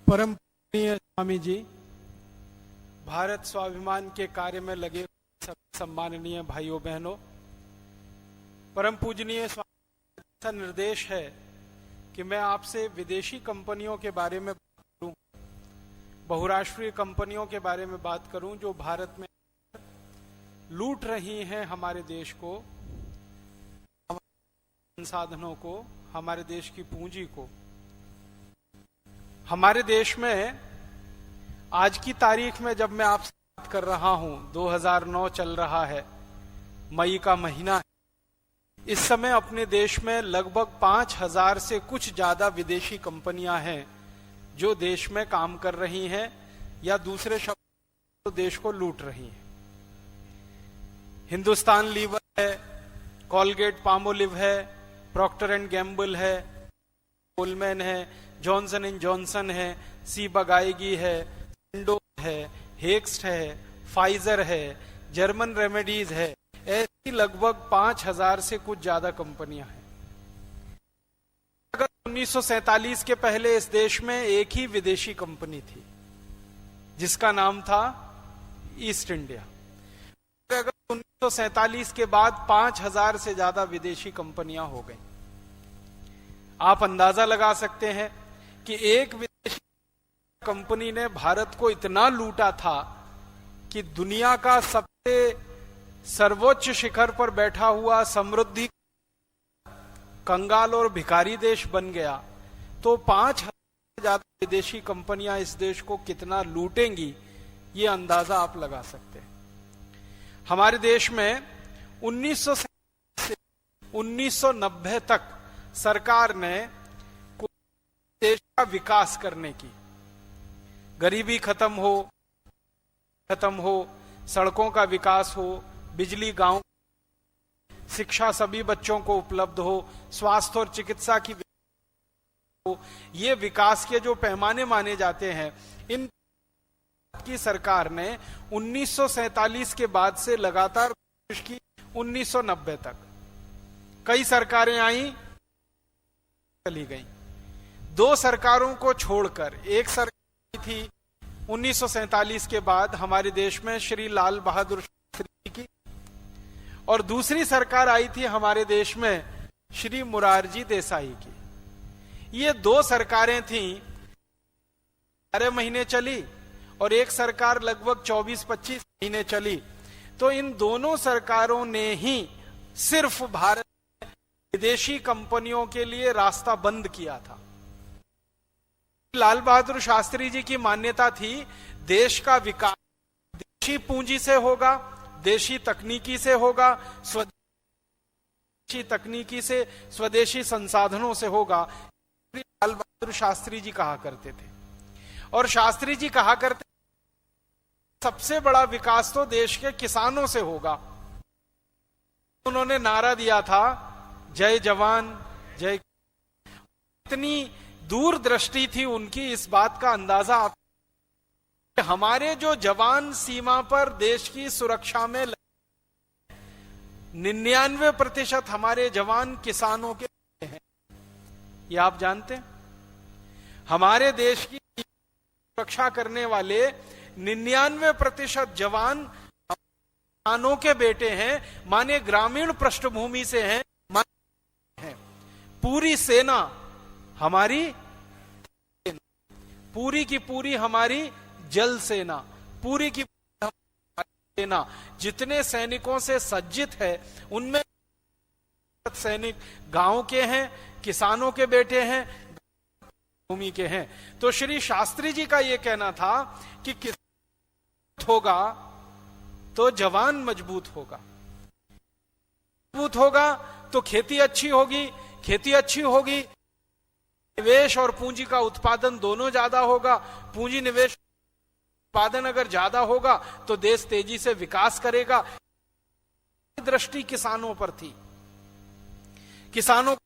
परम पूजनीय स्वामी जी, भारत स्वाभिमान के कार्य में लगे सब सम्माननीय भाइयों बहनों, परम पूजनीय स्वामी का निर्देश है कि मैं आपसे विदेशी कंपनियों के बारे में बात करूं, बहुराष्ट्रीय कंपनियों के बारे में बात करूं जो भारत में लूट रही हैं हमारे देश को, हमारे संसाधनों को, हमारे देश की पूंजी को। हमारे देश में आज की तारीख में जब मैं आपसे बात कर रहा हूं, 2009 चल रहा है, मई का महीना है। इस समय अपने देश में लगभग 5000 से कुछ ज्यादा विदेशी कंपनियां हैं जो देश में काम कर रही हैं या दूसरे शब्द तो देश को लूट रही हैं। हिंदुस्तान लीवर है, कोलगेट पामोलिव है, प्रॉक्टर एंड गैम्बल है, कोलमैन है, जॉनसन एंड जॉनसन है, सी बगाएगी है, सिंडो है, हेक्स्ट है, फाइजर है, जर्मन रेमेडीज है। ऐसी लगभग 5000 से कुछ ज्यादा कंपनियां हैं। अगर 1947 के पहले इस देश में एक ही विदेशी कंपनी थी जिसका नाम था ईस्ट इंडिया। अगर 1947 के बाद 5000 से ज्यादा विदेशी कंपनियां हो गई। आप अंदाजा लगा सकते हैं कि एक विदेशी कंपनी ने भारत को इतना लूटा था कि दुनिया का सबसे सर्वोच्च शिखर पर बैठा हुआ समृद्धि कंगाल और भिखारी देश बन गया। तो 5000 से ज्यादा विदेशी कंपनियां इस देश को कितना लूटेंगी, ये अंदाजा आप लगा सकते हैं। हमारे देश में 1970 से 1990 तक सरकार ने देश का विकास करने की, गरीबी खत्म हो, सड़कों का विकास हो, बिजली गांव, शिक्षा सभी बच्चों को उपलब्ध हो, स्वास्थ्य और चिकित्सा की हो, ये विकास के जो पैमाने माने जाते हैं, इन की सरकार ने 1947 के बाद से लगातार कोशिश की। 1990 तक कई सरकारें आई, चली गई। दो सरकारों को छोड़कर एक सरकार थी 1947 के बाद हमारे देश में श्री लाल बहादुर शास्त्री की, और दूसरी सरकार आई थी हमारे देश में श्री मोरारजी देसाई की। ये दो सरकारें थीं, 12 महीने चली और एक सरकार लगभग 24-25 महीने चली। तो इन दोनों सरकारों ने ही सिर्फ भारत में विदेशी कंपनियों के लिए रास्ता बंद किया था। लाल बहादुर शास्त्री जी की मान्यता थी, देश का विकास देशी पूंजी से होगा, देशी तकनीकी से होगा, स्वदेशी तकनीकी से, स्वदेशी संसाधनों से होगा। लाल बहादुर शास्त्री जी कहा करते थे। और शास्त्री जी कहा करते सबसे बड़ा विकास तो देश के किसानों से होगा। उन्होंने नारा दिया था, जय जवान जय। इतनी दूरदृष्टि थी उनकी, इस बात का अंदाजा आप, हमारे जो जवान सीमा पर देश की सुरक्षा में 99% हमारे जवान किसानों के हैं। ये आप जानते हैं? हमारे देश की सुरक्षा करने वाले 99% जवान किसानों के बेटे हैं, माने ग्रामीण पृष्ठभूमि से हैं। पूरी सेना हमारी, पूरी की पूरी हमारी जल सेना, पूरी की सेना जितने सैनिकों से सज्जित है, उनमें सैनिक गांव के हैं, किसानों के बेटे हैं, भूमि के हैं। तो श्री शास्त्री जी का यह कहना था कि किसान होगा तो जवान मजबूत होगा, मजबूत होगा तो खेती अच्छी होगी, खेती अच्छी होगी, निवेश और पूंजी का उत्पादन दोनों ज्यादा होगा। पूंजी निवेश उत्पादन अगर ज्यादा होगा तो देश तेजी से विकास करेगा। दृष्टि किसानों पर थी। किसानों को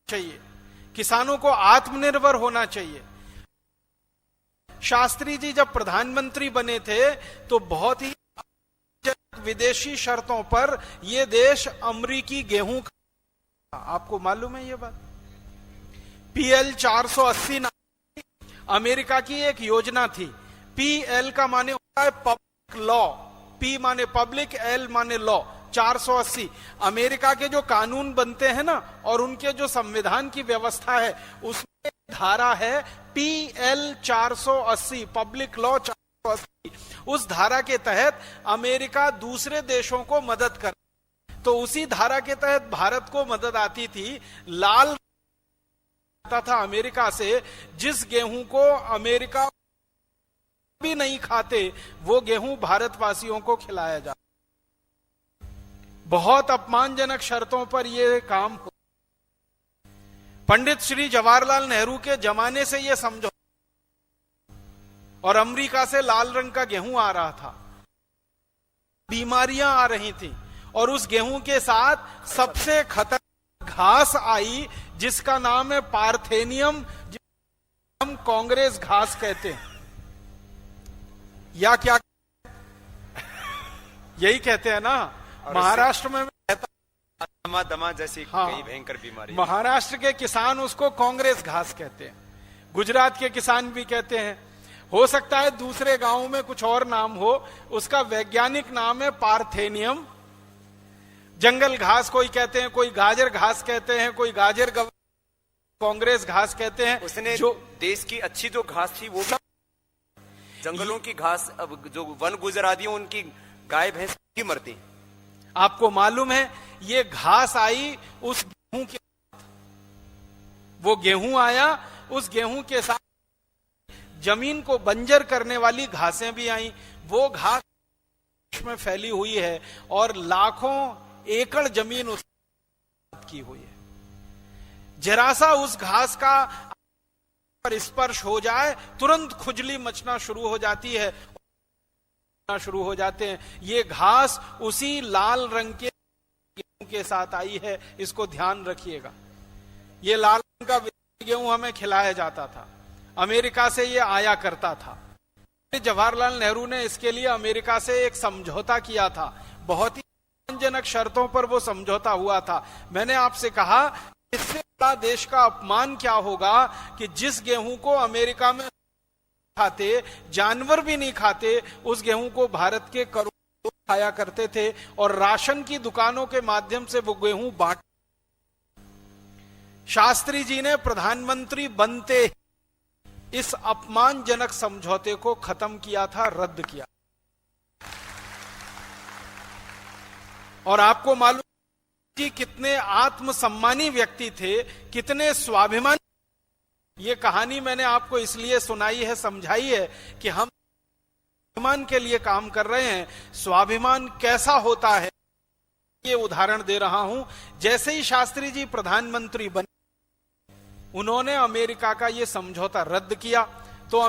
चाहिए, किसानों को आत्मनिर्भर होना चाहिए। शास्त्री जी जब प्रधानमंत्री बने थे तो बहुत ही विदेशी शर्तों पर यह देश अमरीकी गेहूं, आपको मालूम है ये बात? PL 480 अमेरिका की एक योजना थी। PL का माने होता है पब्लिक लॉ, P माने पब्लिक, L माने लॉ। 480 अमेरिका के जो कानून बनते हैं ना, और उनके जो संविधान की व्यवस्था है, उसमें धारा है PL 480, पब्लिक लॉ 480। उस धारा के तहत अमेरिका दूसरे देशों को मदद कर, तो उसी धारा के तहत भारत को मदद आती थी। लाल था अमेरिका से, जिस गेहूं को अमेरिका भी नहीं खाते, वो गेहूं भारतवासियों को खिलाया जाता। बहुत अपमानजनक शर्तों पर यह काम हो। पंडित श्री जवाहरलाल नेहरू के जमाने से यह समझो, और अमेरिका से लाल रंग का गेहूं आ रहा था, बीमारियां आ रही थी, और उस गेहूं के साथ सबसे खतरनाक घास आई, जिसका नाम है पार्थेनियम, हम कांग्रेस घास कहते हैं, या क्या यही कहते हैं ना। महाराष्ट्र में दमा जैसी कई भयंकर बीमारी, महाराष्ट्र के किसान उसको कांग्रेस घास कहते हैं, गुजरात के किसान भी कहते हैं। हो सकता है दूसरे गांवों में कुछ और नाम हो, उसका वैज्ञानिक नाम है पार्थेनियम। जंगल घास कोई कहते हैं, कोई गाजर घास कहते हैं, कोई गाजर कांग्रेस घास कहते हैं। उसने जो देश की अच्छी जो घास थी वो जंगलों की घास, अब जो वन गुजर आदि उनकी गाय भैंस की मरती। आपको मालूम है ये घास आई उस गेहूं के साथ, वो गेहूं आया, उस गेहूं के साथ जमीन को बंजर करने वाली घासें भी आई। वो घास में फैली हुई है और लाखों एकड़ जमीन उस की हुई है। जरा सा उस घास का पर स्पर्श हो जाए, तुरंत खुजली मचना शुरू हो जाती है, शुरू हो जाते हैं। ये घास उसी लाल रंग के गेहूं के साथ आई है, इसको ध्यान रखिएगा। ये लाल रंग का गेहूं हमें खिलाया जाता था, अमेरिका से ये आया करता था। जवाहरलाल नेहरू ने इसके लिए अमेरिका से एक समझौता किया था, बहुत ही अपमानजनक शर्तों पर वो समझौता हुआ था। मैंने आपसे कहा इससे बड़ा देश का अपमान क्या होगा कि जिस गेहूं को अमेरिका में खाते, जानवर भी नहीं खाते, उस गेहूं को भारत के करोड़ों लोग खाया करते थे, और राशन की दुकानों के माध्यम से वो गेहूं बांट। शास्त्री जी ने प्रधानमंत्री बनते इस अपमानजनक समझौते को खत्म किया था, रद्द किया। और आपको मालूम कि कितने आत्मसम्मानी व्यक्ति थे, कितने स्वाभिमानी। ये कहानी मैंने आपको इसलिए सुनाई है, समझाई है कि हम स्वाभिमान के लिए काम कर रहे हैं। स्वाभिमान कैसा होता है ये उदाहरण दे रहा हूं। जैसे ही शास्त्री जी प्रधानमंत्री बने, उन्होंने अमेरिका का ये समझौता रद्द किया, तो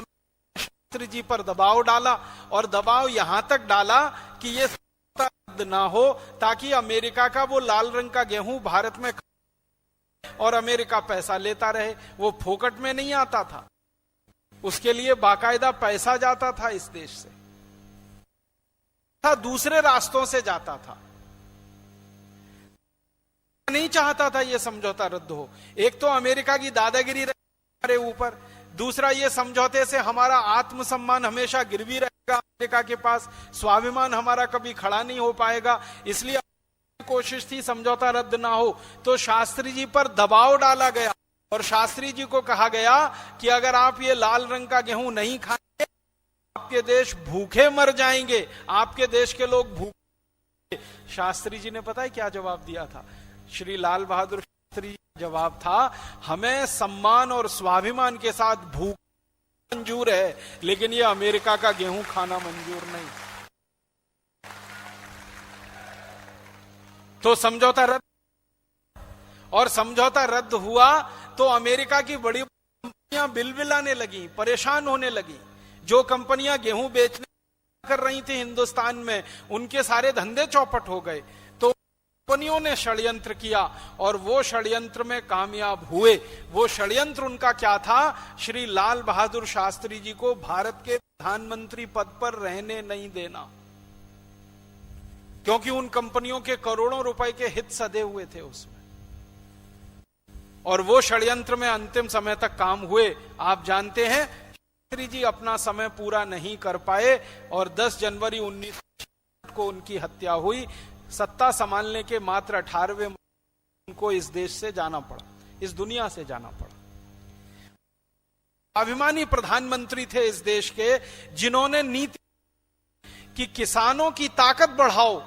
शास्त्री जी पर दबाव डाला, और दबाव यहां तक डाला कि ये रद्द ना हो, ताकि अमेरिका का वो लाल रंग का गेहूं भारत में और अमेरिका पैसा लेता रहे। वो फोकट में नहीं आता था, उसके लिए बाकायदा पैसा जाता था इस देश से, दूसरे रास्तों से जाता था। नहीं चाहता था ये समझौता रद्द हो। एक तो अमेरिका की दादागिरी हमारे ऊपर, दूसरा ये समझौते से हमारा आत्मसम्मान हमेशा गिरवी रहेगा अमेरिका के पास, स्वाभिमान हमारा कभी खड़ा नहीं हो पाएगा। इसलिए कोशिश थी समझौता रद्द ना हो। तो शास्त्री जी पर दबाव डाला गया, और शास्त्री जी को कहा गया कि अगर आप ये लाल रंग का गेहूं नहीं खाएंगे, आपके देश भूखे मर जाएंगे, आपके देश के लोग भूखे। शास्त्री जी ने पता है क्या जवाब दिया था? श्री लाल बहादुर शास्त्री जी का जवाब था, हमें सम्मान और स्वाभिमान के साथ भूख मंजूर है, लेकिन ये अमेरिका का गेहूं खाना मंजूर नहीं। तो समझौता रद्द, और समझौता रद्द हुआ तो अमेरिका की बड़ी कंपनियां बिलबिलाने लगी, परेशान होने लगी। जो कंपनियां गेहूं बेचने कर रही थी हिंदुस्तान में, उनके सारे धंधे चौपट हो गए। तो कंपनियों ने षड्यंत्र किया, और वो षड्यंत्र में कामयाब हुए। वो षड्यंत्र उनका क्या था? श्री लाल बहादुर शास्त्री जी को भारत के प्रधानमंत्री पद पर रहने नहीं देना, क्योंकि उन कंपनियों के करोड़ों रुपए के हित सधे हुए थे उसमें। और वो षड्यंत्र में अंतिम समय तक काम हुए। आप जानते हैं शास्त्री जी अपना समय पूरा नहीं कर पाए और 10 जनवरी 1960 को उनकी हत्या हुई। सत्ता संभालने के मात्र 18वें उनको इस देश से जाना पड़ा, इस दुनिया से जाना पड़ा। अभिमानी प्रधानमंत्री थे इस देश के, जिन्होंने नीति कि किसानों की ताकत बढ़ाओ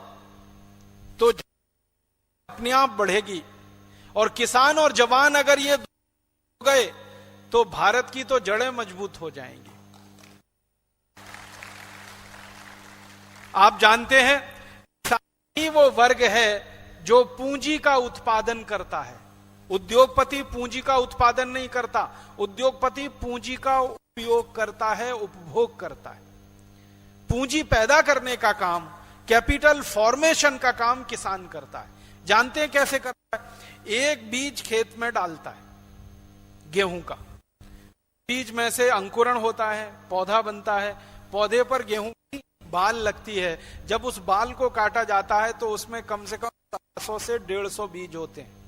तो अपने आप बढ़ेगी, और किसान और जवान अगर ये हो गए तो भारत की तो जड़ें मजबूत हो जाएंगी। आप जानते हैं किसान ही वो वर्ग है जो पूंजी का उत्पादन करता है। उद्योगपति पूंजी का उत्पादन नहीं करता, उद्योगपति पूंजी का उपयोग करता है, उपभोग करता है। पूंजी पैदा करने का काम, कैपिटल फॉर्मेशन का काम किसान करता है। जानते हैं कैसे करता है? एक बीज खेत में डालता है गेहूं का, बीज में से अंकुरण होता है, पौधा बनता है, पौधे पर गेहूं की बाल लगती है। जब उस बाल को काटा जाता है तो उसमें कम से कम 100 से 150 बीज होते हैं।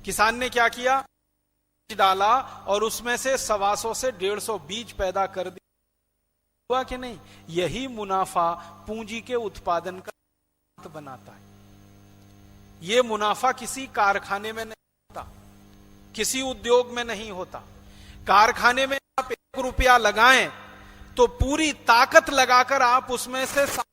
किसान ने क्या किया? बीज डाला और उसमें से 125 से 150 बीज पैदा कर दिया। हुआ कि नहीं? यही मुनाफा पूंजी के उत्पादन का बनाता है। यह मुनाफा किसी कारखाने में नहीं होता, किसी उद्योग में नहीं होता। कारखाने में आप 1 रुपया लगाएं तो पूरी ताकत लगाकर आप उसमें से 60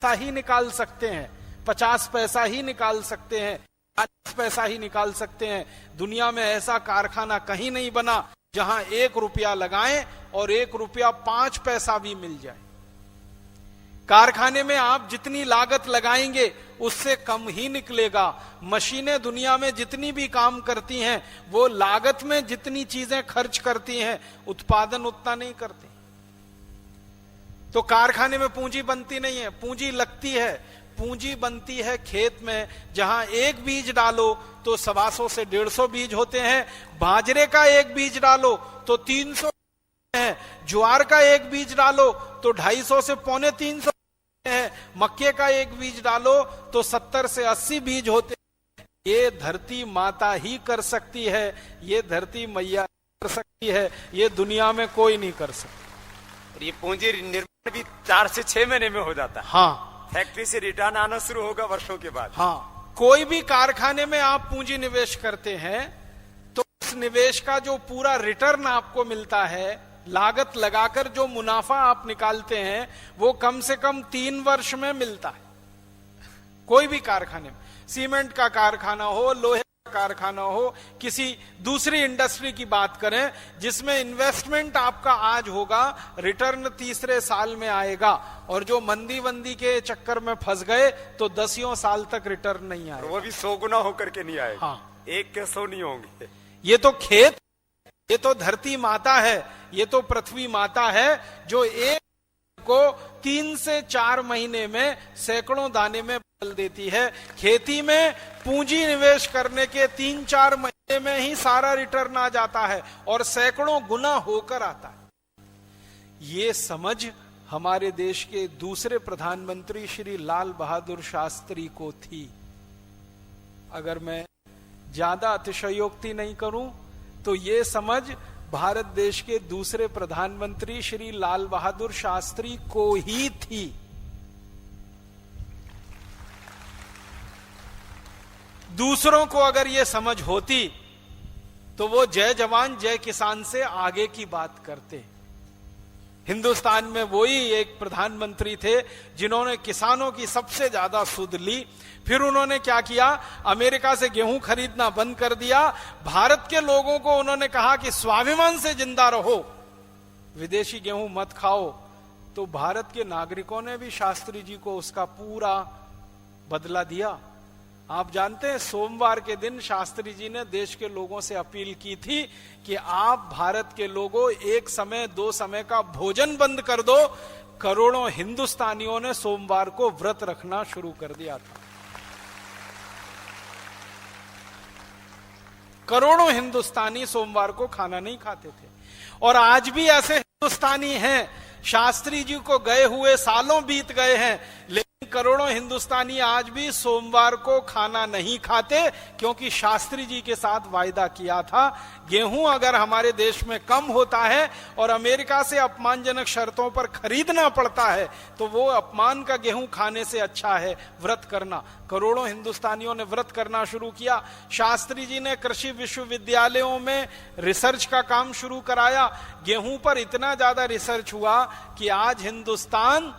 पैसा ही निकाल सकते हैं, 50 पैसा ही निकाल सकते हैं, 40 पैसा ही निकाल सकते हैं। दुनिया में ऐसा कारखाना कहीं नहीं बना जहां 1 रुपया लगाएं और 1 रुपया 5 पैसा भी मिल जाए। कारखाने में आप जितनी लागत लगाएंगे उससे कम ही निकलेगा। मशीनें दुनिया में जितनी भी काम करती हैं वो लागत में जितनी चीजें खर्च करती हैं उत्पादन उतना नहीं करती। तो कारखाने में पूंजी बनती नहीं है, पूंजी लगती है। पूंजी बनती है खेत में, जहां 1 बीज डालो तो 125 से 150 बीज होते हैं। बाजरे का 1 बीज डालो तो 300 है, ज्वार का 1 बीज डालो तो 250 से 250 है, मक्के का 1 बीज डालो तो 70 से 80 बीज होते हैं। ये धरती माता ही कर सकती है, ये धरती मैया कर सकती है, ये दुनिया में कोई नहीं कर सकता। और ये पूंजी निर्माण भी 4 से 6 महीने में हो जाता है। हाँ, फैक्ट्री से रिटर्न आना शुरू होगा वर्षों के बाद। हाँ, कोई भी कारखाने में आप पूंजी निवेश करते हैं तो उस निवेश का जो पूरा रिटर्न आपको मिलता है, लागत लगाकर जो मुनाफा आप निकालते हैं, वो कम से कम 3 वर्ष में मिलता है। कोई भी कारखाने में, सीमेंट का कारखाना हो, लोहे का कारखाना हो, किसी दूसरी इंडस्ट्री की बात करें जिसमें इन्वेस्टमेंट आपका आज होगा, रिटर्न तीसरे साल में आएगा। और जो मंदी वंदी के चक्कर में फंस गए तो 10 साल तक रिटर्न नहीं आएगा। वो भी 100 गुना होकर के नहीं आएगा। हाँ, 1 के 100 नहीं होंगे। ये तो खेत, ये तो धरती माता है, ये तो पृथ्वी माता है जो एक को 3 से 4 महीने में सैकड़ों दाने में बदल देती है। खेती में पूंजी निवेश करने के 3-4 महीने में ही सारा रिटर्न आ जाता है और सैकड़ों गुना होकर आता है। ये समझ हमारे देश के दूसरे प्रधानमंत्री श्री लाल बहादुर शास्त्री को थी। अगर मैं ज्यादा अतिशयोक्ति नहीं करूं तो ये समझ भारत देश के दूसरे प्रधानमंत्री श्री लाल बहादुर शास्त्री को ही थी। दूसरों को अगर ये समझ होती तो वो जय जवान जय किसान से आगे की बात करते। हिंदुस्तान में वही एक प्रधानमंत्री थे जिन्होंने किसानों की सबसे ज्यादा सुध ली। फिर उन्होंने क्या किया? अमेरिका से गेहूं खरीदना बंद कर दिया। भारत के लोगों को उन्होंने कहा कि स्वाभिमान से जिंदा रहो, विदेशी गेहूं मत खाओ। तो भारत के नागरिकों ने भी शास्त्री जी को उसका पूरा बदला दिया। आप जानते हैं, सोमवार के दिन शास्त्री जी ने देश के लोगों से अपील की थी कि आप भारत के लोगों 1 समय 2 समय का भोजन बंद कर दो। करोड़ों हिंदुस्तानियों ने सोमवार को व्रत रखना शुरू कर दिया था। करोड़ों हिंदुस्तानी सोमवार को खाना नहीं खाते थे। और आज भी ऐसे हिंदुस्तानी हैं, शास्त्री जी को गए हुए सालों बीत गए हैं, लेकिन करोड़ों हिंदुस्तानी आज भी सोमवार को खाना नहीं खाते, क्योंकि शास्त्री जी के साथ वायदा किया था गेहूं अगर हमारे देश में कम होता है और अमेरिका से अपमानजनक शर्तों पर खरीदना पड़ता है तो वो अपमान का गेहूं खाने से अच्छा है व्रत करना। करोड़ों हिंदुस्तानियों ने व्रत करना शुरू किया। शास्त्री जी ने कृषि विश्वविद्यालयों में रिसर्च का काम शुरू कराया। गेहूं पर इतना ज्यादा रिसर्च हुआ कि आज हिंदुस्तान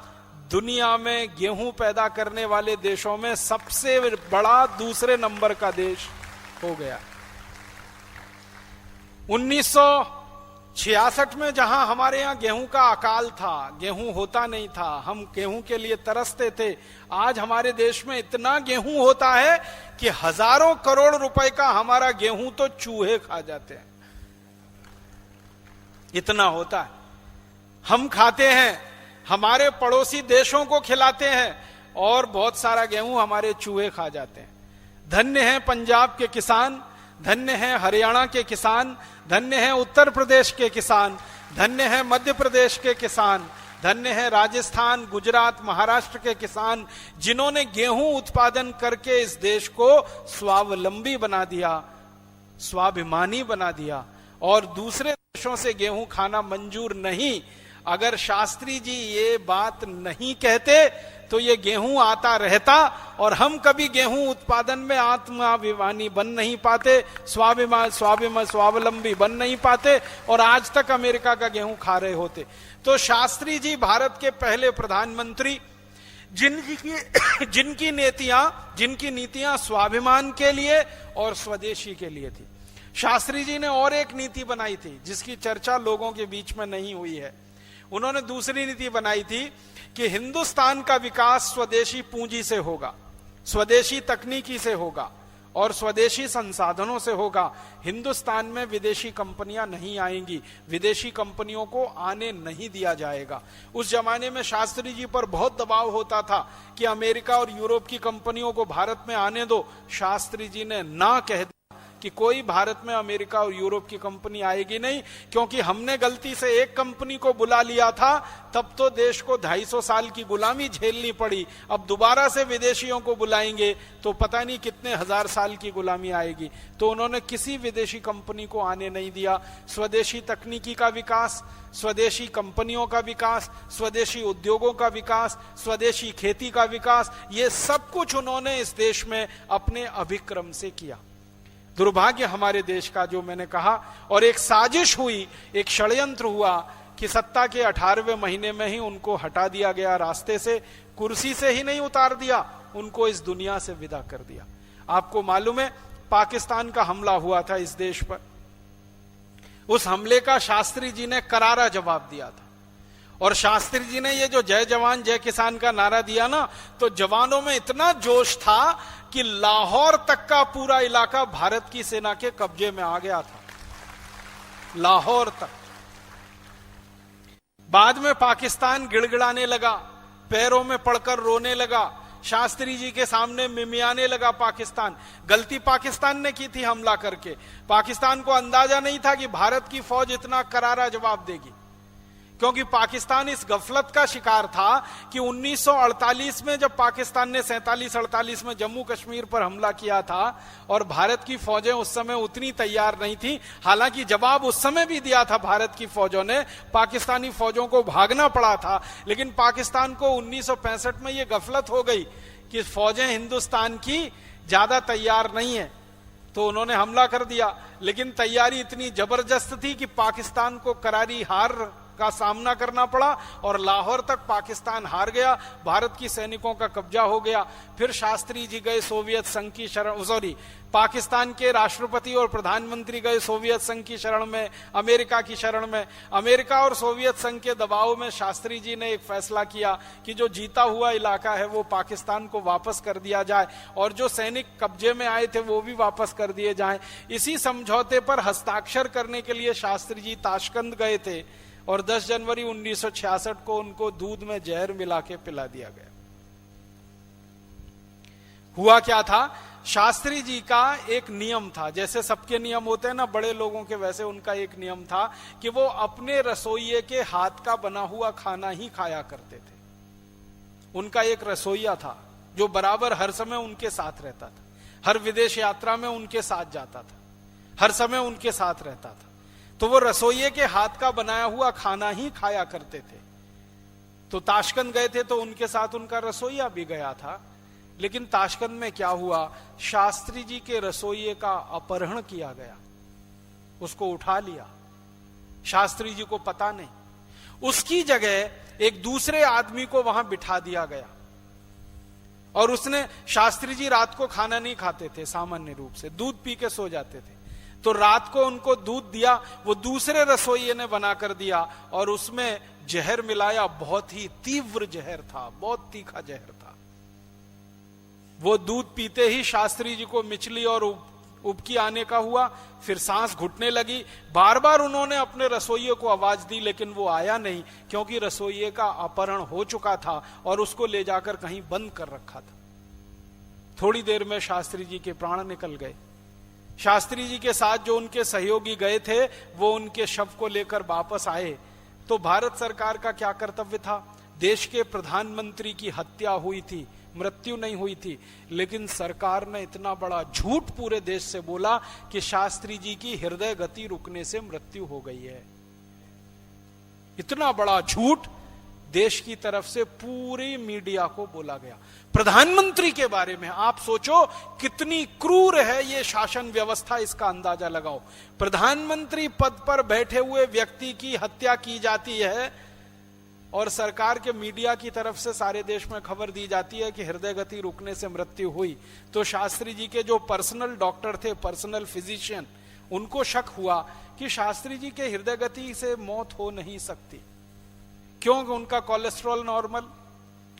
दुनिया में गेहूं पैदा करने वाले देशों में सबसे बड़ा दूसरे नंबर का देश हो गया। 1966 में जहां हमारे यहां गेहूं का अकाल था, गेहूं होता नहीं था, हम गेहूं के लिए तरसते थे, आज हमारे देश में इतना गेहूं होता है कि हजारों करोड़ रुपए का हमारा गेहूं तो चूहे खा जाते हैं, इतना होता है। हम खाते हैं, हमारे पड़ोसी देशों को खिलाते हैं और बहुत सारा गेहूं हमारे चूहे खा जाते हैं। धन्य है पंजाब के किसान, धन्य है हरियाणा के किसान, धन्य है उत्तर प्रदेश के किसान, धन्य है मध्य प्रदेश के किसान, धन्य है राजस्थान, गुजरात, महाराष्ट्र के किसान, जिन्होंने गेहूं उत्पादन करके इस देश को स्वावलंबी बना दिया, स्वाभिमानी बना दिया। और दूसरे देशों से गेहूं खाना मंजूर नहीं। अगर शास्त्री जी ये बात नहीं कहते तो ये गेहूं आता रहता और हम कभी गेहूं उत्पादन में आत्माभिमानी बन नहीं पाते, स्वावलंबी बन नहीं पाते और आज तक अमेरिका का गेहूं खा रहे होते। तो शास्त्री जी भारत के पहले प्रधानमंत्री, जिनकी नीतियां स्वाभिमान के लिए और स्वदेशी के लिए थी। शास्त्री जी ने और एक नीति बनाई थी जिसकी चर्चा लोगों के बीच में नहीं हुई है। उन्होंने दूसरी नीति बनाई थी कि हिंदुस्तान का विकास स्वदेशी पूंजी से होगा, स्वदेशी तकनीकी से होगा और स्वदेशी संसाधनों से होगा। हिंदुस्तान में विदेशी कंपनियां नहीं आएंगी, विदेशी कंपनियों को आने नहीं दिया जाएगा। उस जमाने में शास्त्री जी पर बहुत दबाव होता था कि अमेरिका और यूरोप की कंपनियों को भारत में आने दो। शास्त्री जी ने ना कह दिया कि कोई भारत में अमेरिका और यूरोप की कंपनी आएगी नहीं, क्योंकि हमने गलती से एक कंपनी को बुला लिया था, तब तो देश को 250 साल की गुलामी झेलनी पड़ी। अब दोबारा से विदेशियों को बुलाएंगे तो पता नहीं कितने हजार साल की गुलामी आएगी। तो उन्होंने किसी विदेशी कंपनी को आने नहीं दिया। स्वदेशी तकनीकी का विकास, स्वदेशी कंपनियों का विकास, स्वदेशी उद्योगों का विकास, स्वदेशी खेती का विकास, ये सब कुछ उन्होंने इस देश में अपने अभिक्रम से किया। दुर्भाग्य हमारे देश का, जो मैंने कहा, और एक साजिश हुई, एक षड्यंत्र हुआ कि सत्ता के 18वें महीने में ही उनको हटा दिया गया रास्ते से, कुर्सी से ही नहीं उतार दिया, उनको इस दुनिया से विदा कर दिया। आपको मालूम है पाकिस्तान का हमला हुआ था इस देश पर, उस हमले का शास्त्री जी ने करारा जवाब दिया था। और शास्त्री जी ने ये जो जय जवान जय किसान का नारा दिया ना, तो जवानों में इतना जोश था कि लाहौर तक का पूरा इलाका भारत की सेना के कब्जे में आ गया था, लाहौर तक। बाद में पाकिस्तान गिड़गिड़ाने लगा, पैरों में पड़कर रोने लगा, शास्त्री जी के सामने मिमियाने लगा पाकिस्तान। गलती पाकिस्तान ने की थी हमला करके। पाकिस्तान को अंदाजा नहीं था कि भारत की फौज इतना करारा जवाब देगी, क्योंकि पाकिस्तान इस गफलत का शिकार था कि 1948 में जब पाकिस्तान ने 47-48 में जम्मू कश्मीर पर हमला किया था और भारत की फौजें उस समय उतनी तैयार नहीं थी। हालांकि जवाब उस समय भी दिया था भारत की फौजों ने, पाकिस्तानी फौजों को भागना पड़ा था, लेकिन पाकिस्तान को 1965 में यह गफलत हो गई कि फौजें हिंदुस्तान की ज्यादा तैयार नहीं है, तो उन्होंने हमला कर दिया। लेकिन तैयारी इतनी जबरदस्त थी कि पाकिस्तान को करारी हार का सामना करना पड़ा और लाहौर तक पाकिस्तान हार गया, भारत की सैनिकों का कब्जा हो गया। फिर शास्त्री जी गए सोवियत संघ की शरण, पाकिस्तान के राष्ट्रपति और प्रधानमंत्री गए सोवियत संघ की शरण में, अमेरिका की शरण में। अमेरिका और सोवियत संघ के दबाव में शास्त्री जी ने एक फैसला किया कि जो जीता हुआ इलाका है वो पाकिस्तान को वापस कर दिया जाए और जो सैनिक कब्जे में आए थे वो भी वापस कर दिए जाएं। इसी समझौते पर हस्ताक्षर करने के लिए शास्त्री जी ताशकंद गए थे और 10 जनवरी 1966 को उनको दूध में जहर मिला के पिला दिया गया। हुआ क्या था, शास्त्री जी का एक नियम था, जैसे सबके नियम होते हैं ना बड़े लोगों के, वैसे उनका एक नियम था कि वो अपने रसोइये के हाथ का बना हुआ खाना ही खाया करते थे। उनका एक रसोइया था जो बराबर हर समय उनके साथ रहता था, हर विदेश यात्रा में उनके साथ जाता था, हर समय उनके साथ रहता था। तो वो रसोइये के हाथ का बनाया हुआ खाना ही खाया करते थे। तो ताशकंद गए थे तो उनके साथ उनका रसोइया भी गया था। लेकिन ताशकंद में क्या हुआ, शास्त्री जी के रसोइये का अपहरण किया गया, उसको उठा लिया, शास्त्री जी को पता नहीं। उसकी जगह एक दूसरे आदमी को वहां बिठा दिया गया और उसने, शास्त्री जी रात को खाना नहीं खाते थे, सामान्य रूप से दूध पी के सो जाते थे। तो रात को उनको दूध दिया, वो दूसरे रसोइये ने बनाकर दिया और उसमें जहर मिलाया, बहुत ही तीव्र जहर था, बहुत तीखा जहर था। वो दूध पीते ही शास्त्री जी को मिचली और उबकी आने का हुआ, फिर सांस घुटने लगी। बार बार उन्होंने अपने रसोइये को आवाज दी लेकिन वो आया नहीं, क्योंकि रसोइये का अपहरण हो चुका था और उसको ले जाकर कहीं बंद कर रखा था। थोड़ी देर में शास्त्री जी के प्राण निकल गए। शास्त्री जी के साथ जो उनके सहयोगी गए थे वो उनके शव को लेकर वापस आए। तो भारत सरकार का क्या कर्तव्य था, देश के प्रधानमंत्री की हत्या हुई थी, मृत्यु नहीं हुई थी, लेकिन सरकार ने इतना बड़ा झूठ पूरे देश से बोला कि शास्त्री जी की हृदय गति रुकने से मृत्यु हो गई है। इतना बड़ा झूठ देश की तरफ से पूरी मीडिया को बोला गया प्रधानमंत्री के बारे में। आप सोचो कितनी क्रूर है ये शासन व्यवस्था, इसका अंदाजा लगाओ। प्रधानमंत्री पद पर बैठे हुए व्यक्ति की हत्या की जाती है और सरकार के मीडिया की तरफ से सारे देश में खबर दी जाती है कि हृदय गति रुकने से मृत्यु हुई। तो शास्त्री जी के जो पर्सनल डॉक्टर थे, पर्सनल फिजिशियन, उनको शक हुआ कि शास्त्री जी के हृदय गति से मौत हो नहीं सकती, क्योंकि उनका कोलेस्ट्रॉल नॉर्मल,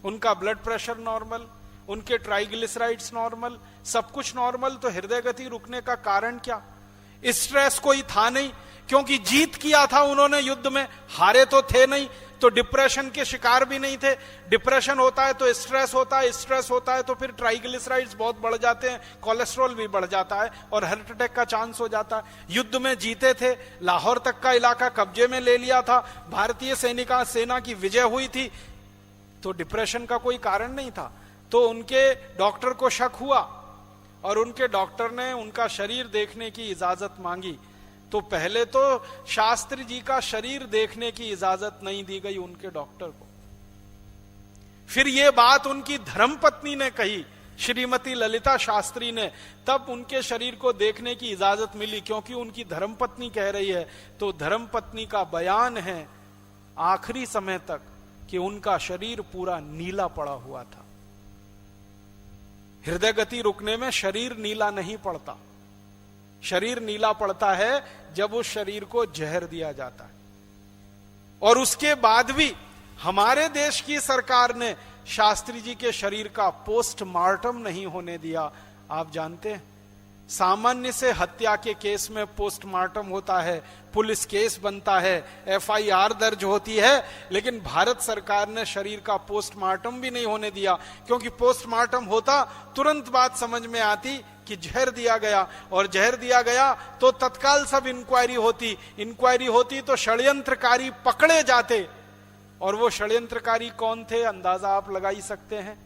उनका ब्लड प्रेशर नॉर्मल, उनके ट्राइग्लिसराइड्स नॉर्मल, सब कुछ नॉर्मल, तो हृदय गति रुकने का कारण क्या? स्ट्रेस कोई था नहीं, क्योंकि जीत किया था उन्होंने युद्ध में, हारे तो थे नहीं, तो डिप्रेशन के शिकार भी नहीं थे। डिप्रेशन होता है तो स्ट्रेस होता है, स्ट्रेस होता है तो फिर ट्राइग्लिसराइड्स बहुत बढ़ जाते हैं, कोलेस्ट्रॉल भी बढ़ जाता है और हार्ट अटैक का चांस हो जाता है। युद्ध में जीते थे, लाहौर तक का इलाका कब्जे में ले लिया था, भारतीय सेना की विजय हुई थी, तो डिप्रेशन का कोई कारण नहीं था। तो उनके डॉक्टर को शक हुआ और उनके डॉक्टर ने उनका शरीर देखने की इजाजत मांगी। तो पहले तो शास्त्री जी का शरीर देखने की इजाजत नहीं दी गई उनके डॉक्टर को। फिर यह बात उनकी धर्मपत्नी ने कही, श्रीमती ललिता शास्त्री ने, तब उनके शरीर को देखने की इजाजत मिली, क्योंकि उनकी धर्मपत्नी कह रही है। तो धर्मपत्नी का बयान है आखिरी समय तक कि उनका शरीर पूरा नीला पड़ा हुआ था। हृदय गति रुकने में शरीर नीला नहीं पड़ता, शरीर नीला पड़ता है जब उस शरीर को जहर दिया जाता है। और उसके बाद भी हमारे देश की सरकार ने शास्त्री जी के शरीर का पोस्टमार्टम नहीं होने दिया। आप जानते हैं, सामान्य से हत्या के केस में पोस्टमार्टम होता है, पुलिस केस बनता है, FIR दर्ज होती है, लेकिन भारत सरकार ने शरीर का पोस्टमार्टम भी नहीं होने दिया, क्योंकि पोस्टमार्टम होता तुरंत बात समझ में आती कि जहर दिया गया, और जहर दिया गया तो तत्काल सब इंक्वायरी होती तो षड्यंत्रकारी पकड़े जाते। और वो षड्यंत्रकारी कौन थे, अंदाजा आप लगा ही सकते हैं।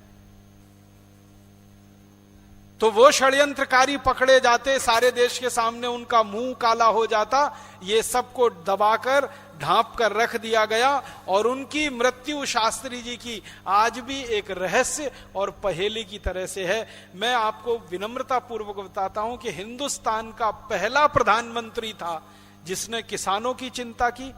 तो वो षड्यंत्रकारी पकड़े जाते, सारे देश के सामने उनका मुंह काला हो जाता, ये सबको दबाकर ढांप कर रख दिया गया। और उनकी मृत्यु शास्त्री जी की आज भी एक रहस्य और पहेली की तरह से है। मैं आपको विनम्रता पूर्वक बताता हूं कि हिंदुस्तान का पहला प्रधानमंत्री था जिसने किसानों की चिंता की,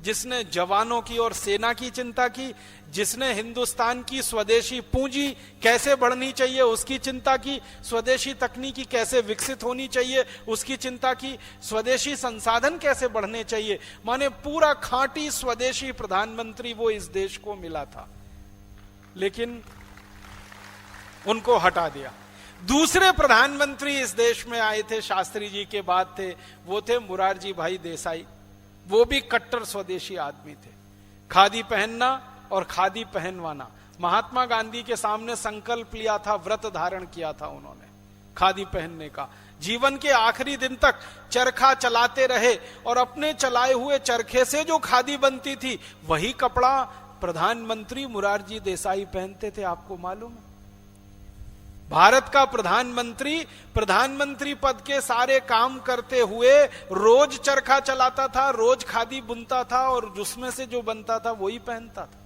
जिसने जवानों की और सेना की चिंता की, जिसने हिंदुस्तान की स्वदेशी पूंजी कैसे बढ़नी चाहिए उसकी चिंता की, स्वदेशी तकनीकी कैसे विकसित होनी चाहिए उसकी चिंता की, स्वदेशी संसाधन कैसे बढ़ने चाहिए। माने पूरा खांटी स्वदेशी प्रधानमंत्री वो इस देश को मिला था, लेकिन उनको हटा दिया। दूसरे प्रधानमंत्री इस देश में आए थे शास्त्री जी के बाद थे, वो थे मुरारजी भाई देसाई। वो भी कट्टर स्वदेशी आदमी थे। खादी पहनना और खादी पहनवाना, महात्मा गांधी के सामने संकल्प लिया था, व्रत धारण किया था उन्होंने खादी पहनने का। जीवन के आखिरी दिन तक चरखा चलाते रहे और अपने चलाए हुए चरखे से जो खादी बनती थी वही कपड़ा प्रधानमंत्री मुरारजी देसाई पहनते थे, आपको मालूम है? भारत का प्रधानमंत्री पद के सारे काम करते हुए रोज चरखा चलाता था, रोज खादी बुनता था और जिसमें से जो बनता था वही पहनता था।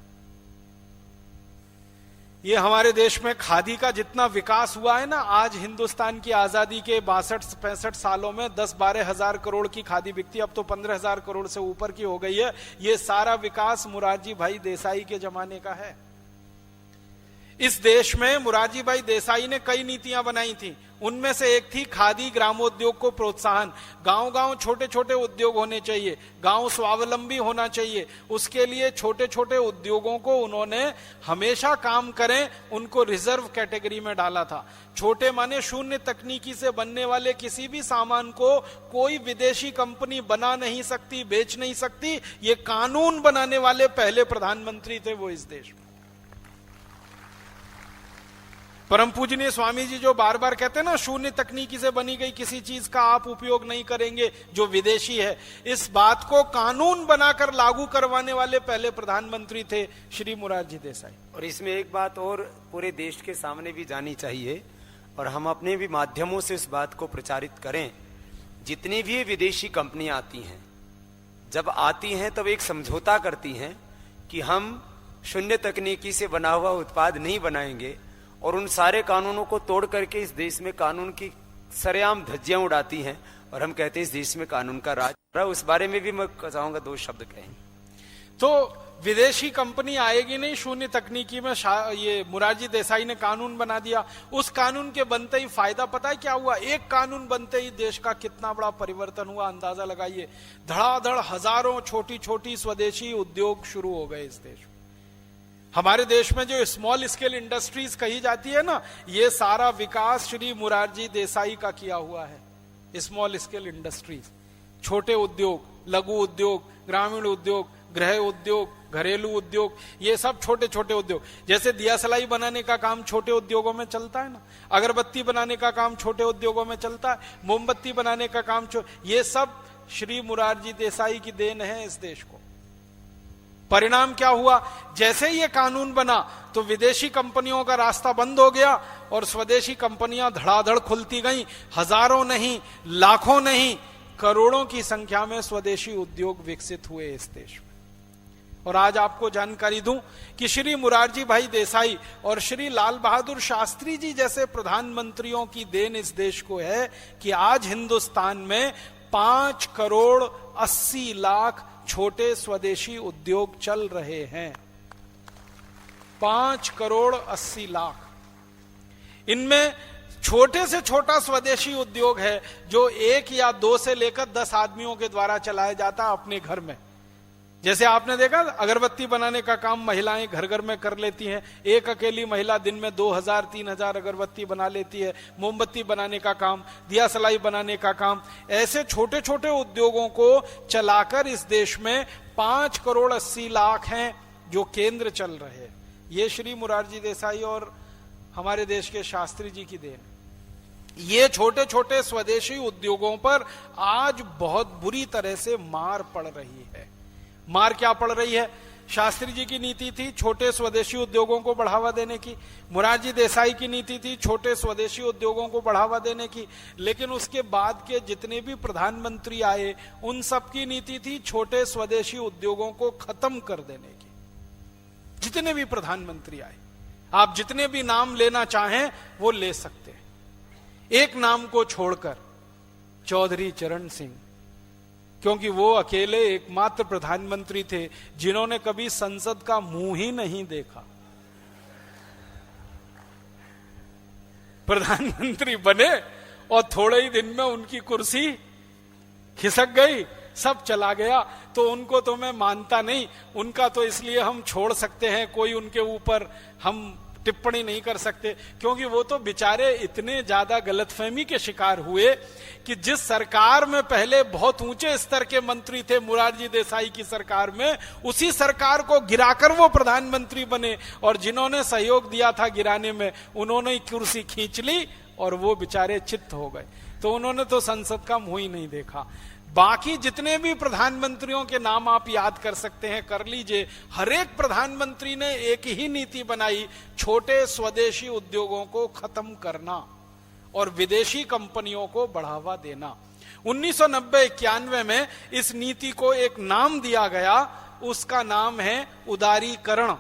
ये हमारे देश में खादी का जितना विकास हुआ है ना, आज हिंदुस्तान की आजादी के 62-65 सालों में 10-12 हजार करोड़ की खादी बिकती, अब तो 15,000 करोड़ से ऊपर की हो गई है। ये सारा विकास मुरारजी भाई देसाई के जमाने का है। इस देश में मुरारजी भाई देसाई ने कई नीतियां बनाई थी, उनमें से एक थी खादी ग्रामोद्योग को प्रोत्साहन। गांव-गांव छोटे-छोटे उद्योग होने चाहिए, गांव स्वावलंबी होना चाहिए। उसके लिए छोटे-छोटे उद्योगों को उन्होंने हमेशा काम करें, उनको रिजर्व कैटेगरी में डाला था। छोटे माने शून्य तकनीकी से बनने वाले किसी भी सामान को कोई विदेशी कंपनी बना नहीं सकती, बेच नहीं सकती। ये कानून बनाने वाले पहले प्रधानमंत्री थे वो इस देश में। परम पूजनीय स्वामी जी जो बार बार कहते हैं ना, शून्य तकनीकी से बनी गई किसी चीज का आप उपयोग नहीं करेंगे जो विदेशी है, इस बात को कानून बनाकर लागू करवाने वाले पहले प्रधानमंत्री थे श्री मुरारजी देसाई। और इसमें एक बात और पूरे देश के सामने भी जानी चाहिए और हम अपने भी माध्यमों से इस बात को प्रचारित करें। जितनी भी विदेशी कंपनियां आती हैं, जब आती हैं तब एक समझौता करती हैं कि हम शून्य तकनीकी से बना हुआ उत्पाद नहीं बनाएंगे, और उन सारे कानूनों को तोड़ करके इस देश में कानून की सरेआम धज्जियां उड़ाती हैं और हम कहते हैं इस देश में कानून का राज। उस बारे में भी मैं चाहूंगा 2 शब्द कहें। तो विदेशी कंपनी आएगी नहीं शून्य तकनीकी में। ये मुरारजी देसाई ने कानून बना दिया। उस कानून के बनते ही फायदा पता है क्या हुआ? एक कानून बनते ही देश का कितना बड़ा परिवर्तन हुआ, अंदाजा लगाइए। धड़ाधड़ हजारों छोटी छोटी स्वदेशी उद्योग शुरू हो गए इस देश में। हमारे देश में जो स्मॉल स्केल इंडस्ट्रीज कही जाती है ना, ये सारा विकास श्री मुरारजी देसाई का किया हुआ है। स्मॉल स्केल इंडस्ट्रीज, छोटे उद्योग, लघु उद्योग, ग्रामीण उद्योग, गृह उद्योग, घरेलू उद्योग, ये सब छोटे छोटे उद्योग। जैसे दिया सलाई बनाने का काम छोटे उद्योगों में चलता है ना, अगरबत्ती बनाने का काम छोटे उद्योगों में चलता है, मोमबत्ती बनाने का काम ये सब श्री मुरारजी देसाई की देन है इस देश को। परिणाम क्या हुआ? जैसे ये कानून बना तो विदेशी कंपनियों का रास्ता बंद हो गया और स्वदेशी कंपनियां धड़ाधड़ खुलती गईं। हजारों नहीं, लाखों नहीं, करोड़ों की संख्या में स्वदेशी उद्योग विकसित हुए इस देश में। और आज आपको जानकारी दूं कि श्री मुरारजी भाई देसाई और श्री लाल बहादुर शास्त्री जी जैसे प्रधानमंत्रियों की देन इस देश को है कि आज हिंदुस्तान में 5 करोड़ 80 लाख छोटे स्वदेशी उद्योग चल रहे हैं। 5 करोड़ 80 लाख। इनमें छोटे से छोटा स्वदेशी उद्योग है जो 1 या 2 से लेकर 10 आदमियों के द्वारा चलाया जाता है अपने घर में। जैसे आपने देखा अगरबत्ती बनाने का काम महिलाएं घर घर में कर लेती हैं। एक अकेली महिला दिन में 2000-3000 अगरबत्ती बना लेती है। मोमबत्ती बनाने का काम, दिया सलाई बनाने का काम, ऐसे छोटे छोटे उद्योगों को चलाकर इस देश में 5 करोड़ 80 लाख हैं जो केंद्र चल रहे हैं। ये श्री मुरारजी देसाई और हमारे देश के शास्त्री जी की देन। ये छोटे छोटे स्वदेशी उद्योगों पर आज बहुत बुरी तरह से मार पड़ रही है। मार क्या पड़ रही है? शास्त्री जी की नीति थी छोटे स्वदेशी उद्योगों को बढ़ावा देने की, मुरारजी देसाई की नीति थी छोटे स्वदेशी उद्योगों को बढ़ावा देने की, लेकिन उसके बाद के जितने भी प्रधानमंत्री आए उन सब की नीति थी छोटे स्वदेशी उद्योगों को खत्म कर देने की। जितने भी प्रधानमंत्री आए, आप जितने भी नाम लेना चाहें वो ले सकते हैं, एक नाम को छोड़कर, चौधरी चरण सिंह, क्योंकि वो अकेले एकमात्र प्रधानमंत्री थे जिन्होंने कभी संसद का मुंह ही नहीं देखा। प्रधानमंत्री बने और थोड़े ही दिन में उनकी कुर्सी खिसक गई, सब चला गया। तो उनको तो मैं मानता नहीं, उनका तो इसलिए हम छोड़ सकते हैं, कोई उनके ऊपर हम टिप्पणी नहीं कर सकते, क्योंकि वो तो बेचारे इतने ज्यादा गलतफहमी के शिकार हुए कि जिस सरकार में पहले बहुत ऊंचे स्तर के मंत्री थे मुरारजी देसाई की सरकार में, उसी सरकार को गिराकर वो प्रधानमंत्री बने और जिन्होंने सहयोग दिया था गिराने में उन्होंने कुर्सी खींच ली और वो बेचारे चित्त हो गए। तो उन्होंने तो संसद का मुंह ही नहीं देखा। बाकी जितने भी प्रधानमंत्रियों के नाम आप याद कर सकते हैं कर लीजिए, हर एक प्रधानमंत्री ने एक ही नीति बनाई, छोटे स्वदेशी उद्योगों को खत्म करना और विदेशी कंपनियों को बढ़ावा देना। 1990-91 में इस नीति को एक नाम दिया गया, उसका नाम है उदारीकरण।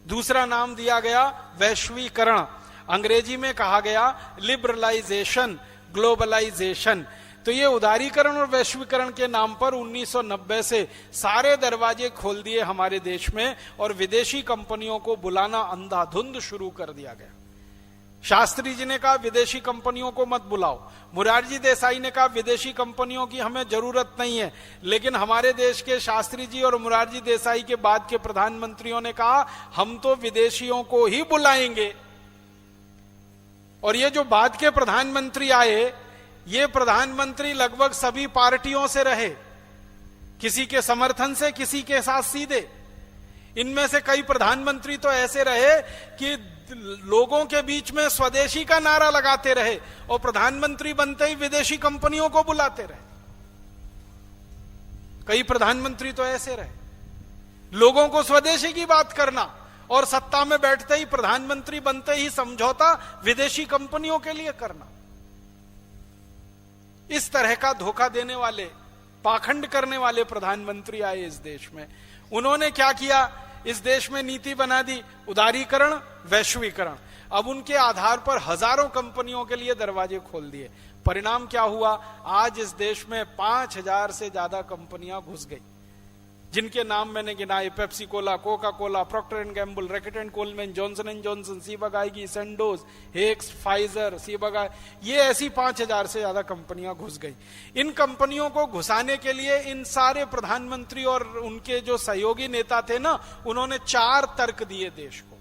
दूसरा नाम दिया गया वैश्वीकरण, अंग्रेजी में कहा गया लिबरलाइजेशन, ग्लोबलाइजेशन। तो ये उदारीकरण और वैश्वीकरण के नाम पर 1990 से सारे दरवाजे खोल दिए हमारे देश में और विदेशी कंपनियों को बुलाना अंधाधुंध शुरू कर दिया गया। शास्त्री जी ने कहा विदेशी कंपनियों को मत बुलाओ, मुरारजी देसाई ने कहा विदेशी कंपनियों की हमें जरूरत नहीं है, लेकिन हमारे देश के शास्त्री जी और मुरारजी देसाई के बाद के प्रधानमंत्रियों ने कहा हम तो विदेशियों को ही बुलाएंगे। और ये जो बाद के प्रधानमंत्री आए, ये प्रधानमंत्री लगभग सभी पार्टियों से रहे, किसी के समर्थन से, किसी के साथ सीधे। इनमें से कई प्रधानमंत्री तो ऐसे रहे कि लोगों के बीच में स्वदेशी का नारा लगाते रहे और प्रधानमंत्री बनते ही विदेशी कंपनियों को बुलाते रहे। कई प्रधानमंत्री तो ऐसे रहे, लोगों को स्वदेशी की बात करना और सत्ता में बैठते ही प्रधानमंत्री बनते ही समझौता विदेशी कंपनियों के लिए करना। इस तरह का धोखा देने वाले, पाखंड करने वाले प्रधानमंत्री आए इस देश में। उन्होंने क्या किया, इस देश में नीति बना दी उदारीकरण, वैश्वीकरण। अब उनके आधार पर हजारों कंपनियों के लिए दरवाजे खोल दिए। परिणाम क्या हुआ, आज इस देश में 5000 से ज्यादा कंपनियां घुस गई, जिनके नाम मैंने गिनाए, Pepsi cola, Coca cola, Procter and Gamble, Reckitt and Colman, Johnson and Johnson, Ciba Geigy, Sandoz, हेक्स, फाइजर, सीबागाई, ये ऐसी 5000 से ज्यादा कंपनियां घुस गई। इन कंपनियों को घुसाने के लिए इन सारे प्रधानमंत्री और उनके जो सहयोगी नेता थे ना, उन्होंने 4 तर्क दिए देश को,